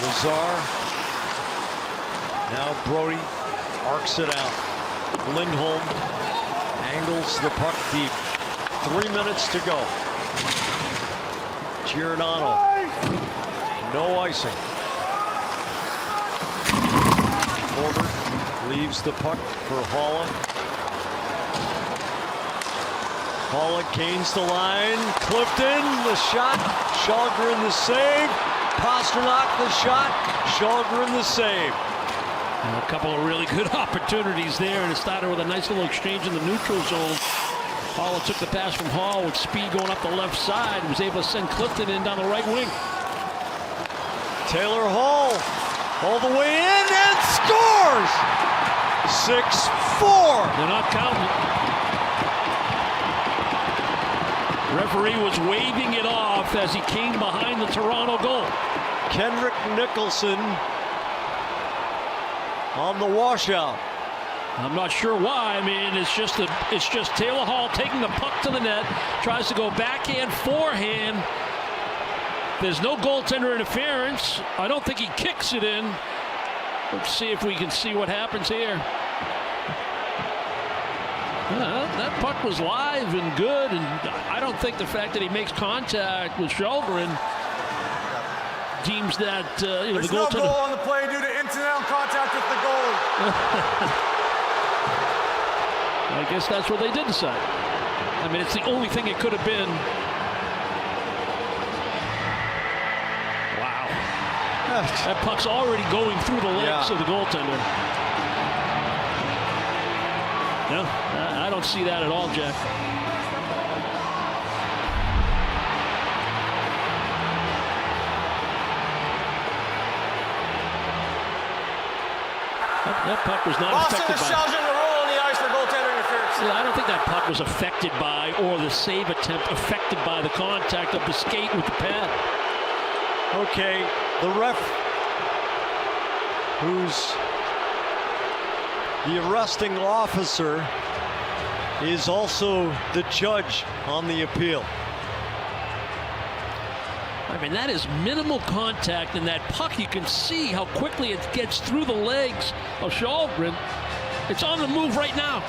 Lazar. Now Brody arcs it out. Lindholm angles the puck deep. 3 minutes to go. Giordano. No icing. Forbort leaves the puck for Haula. Haula gains the line. Clifton, the shot. Källgren, the save. Pastrnak, the shot. Källgren, the save. And a couple of really good opportunities there, and it started with a nice little exchange in the neutral zone. Haula took the pass from Hall with speed going up the left side. Was able to send Clifton in down the right wing. Taylor Hall all the way in and scores! 6-4. They're not counting. Referee was waving it off as he came behind the Toronto goal. Kendrick Nicholson on the washout. I'm not sure why. I mean, it's just Taylor Hall taking the puck to the net, tries to go backhand, forehand. There's no goaltender interference. I don't think he kicks it in. Let's see if we can see what happens here. That puck was live and good, and I don't think the fact that he makes contact with Källgren deems that the There's no goaltender. goal on the play due to incidental contact with the goalie. I guess that's what they did decide. I mean, it's the only thing it could have been. Wow. That puck's already going through the legs of the goaltender. No, I don't see that at all, Jack. That puck was not Boston affected is by. challenging the rule on the ice for goaltender interference. Yeah, I don't think that puck was affected by, or the save attempt affected by the contact of the skate with the pad. Okay, the ref, who's the arresting officer, is also the judge on the appeal. I mean, that is minimal contact, and that puck, you can see how quickly it gets through the legs of Shalgren. It's on the move right now,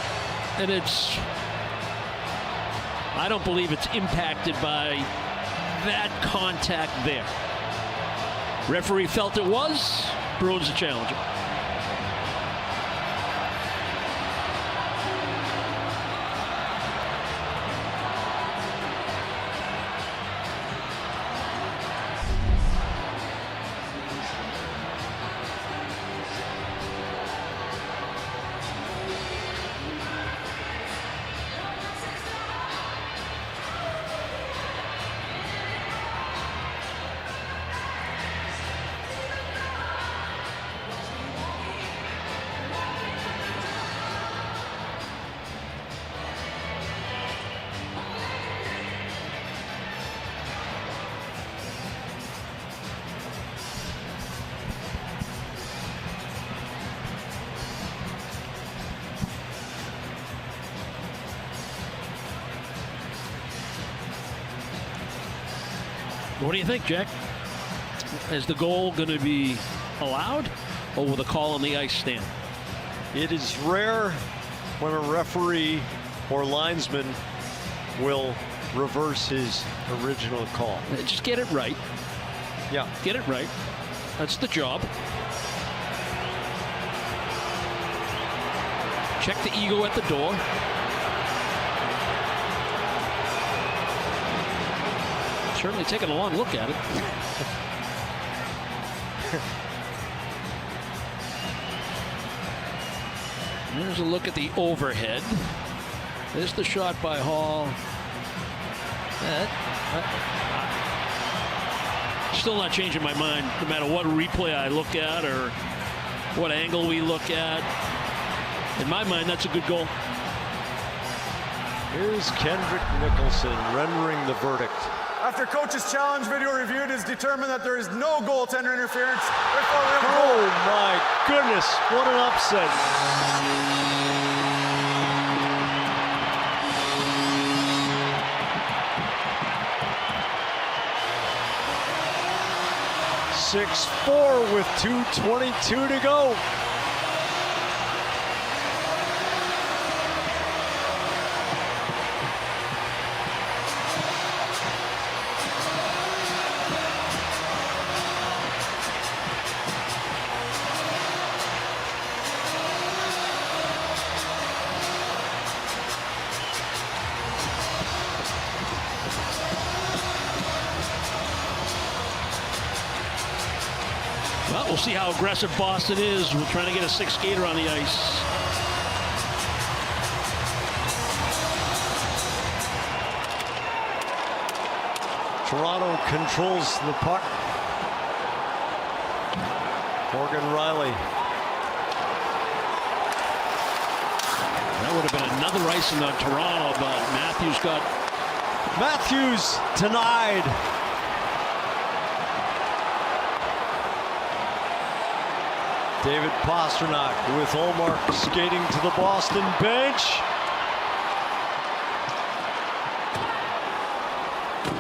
and I don't believe it's impacted by that contact there. Referee felt it was. Bruins a challenger. What do you think, Jack? Is the goal going to be allowed, or will the call on the ice stand? It is rare when a referee or linesman will reverse his original call. Just get it right. Yeah. Get it right. That's the job. Check the ego at the door. Certainly taking a long look at it. There's a look at the overhead. There's the shot by Hall. Still not changing my mind, no matter what replay I look at or what angle we look at. In my mind, that's a good goal. Here's Kendrick Nicholson rendering the verdict. After coach's challenge video review, it is determined that there is no goaltender interference. Therefore, we have a Oh goal. my goodness, what an upset. .6-4 with 2:22 to go. Well, we'll see how aggressive Boston is. We're trying to get a sixth skater on the ice. Toronto controls the puck. Morgan Riley. That would have been another icing on Toronto, but Matthews denied. David Pastrnak with Ullmark skating to the Boston bench.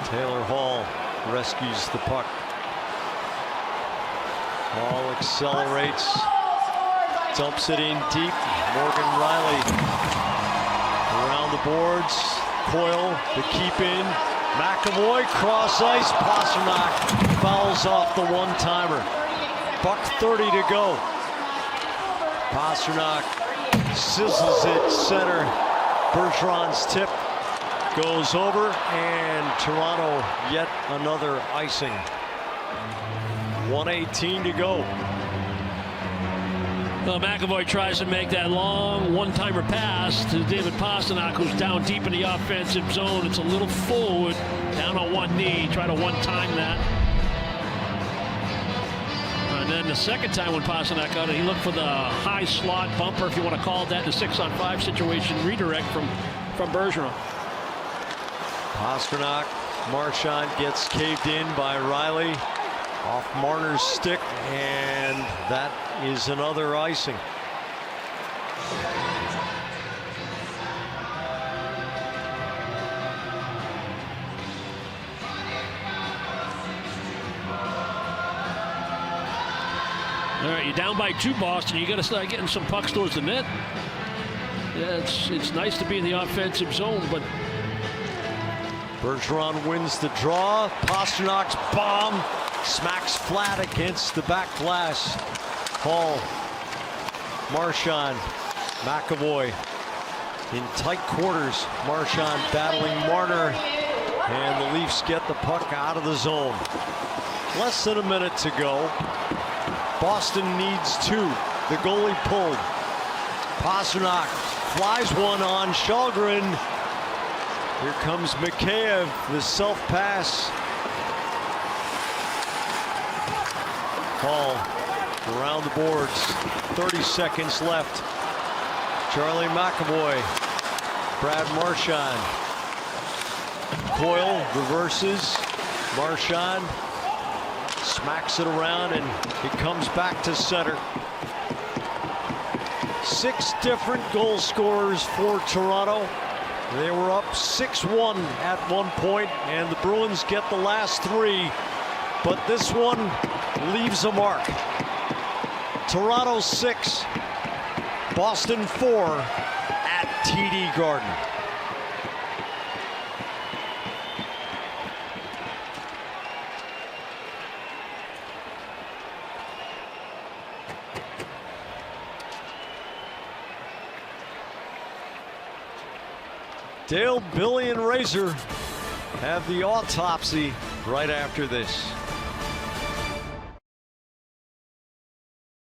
Taylor Hall rescues the puck. Hall accelerates, dumps it in deep. Morgan Riley around the boards. Coyle, the keep in. McAvoy cross ice. Pastrnak fouls off the one-timer. $1:30 to go. Pastrnak sizzles it center. Bergeron's tip goes over, and Toronto yet another icing. 1:18 to go. Well, McAvoy tries to make that long one-timer pass to David Pastrnak, who's down deep in the offensive zone. It's a little forward, down on one knee. Try to one-time that. And then the second time when Pastrnak got it, he looked for the high slot bumper, if you want to call it that, the 6-on-5 situation, redirect from Bergeron. Pastrnak, Marchand gets caved in by Riley off Marner's stick, and that is another icing. All right, you're down by 2, Boston. You got to start getting some pucks towards the net. Yeah, it's nice to be in the offensive zone, but Bergeron wins the draw. Pasternak's bomb smacks flat against the back glass. Hall, Marchand, McAvoy in tight quarters. Marchand battling Marner, and the Leafs get the puck out of the zone. Less than a minute to go. Boston needs 2. The goalie pulled. Pastrnak flies one on Källgren. Here comes Mikheyev, the self-pass. Hall around the boards. 30 seconds left. Charlie McAvoy. Brad Marchand. Coyle reverses. Marchand smacks it around, and it comes back to center. 6 different goal scorers for Toronto. They were up 6-1 at one point, and the Bruins get the last 3, but this one leaves a mark. Toronto 6, Boston 4 at TD Garden. Dale, Billy, and Razor have the autopsy right after this.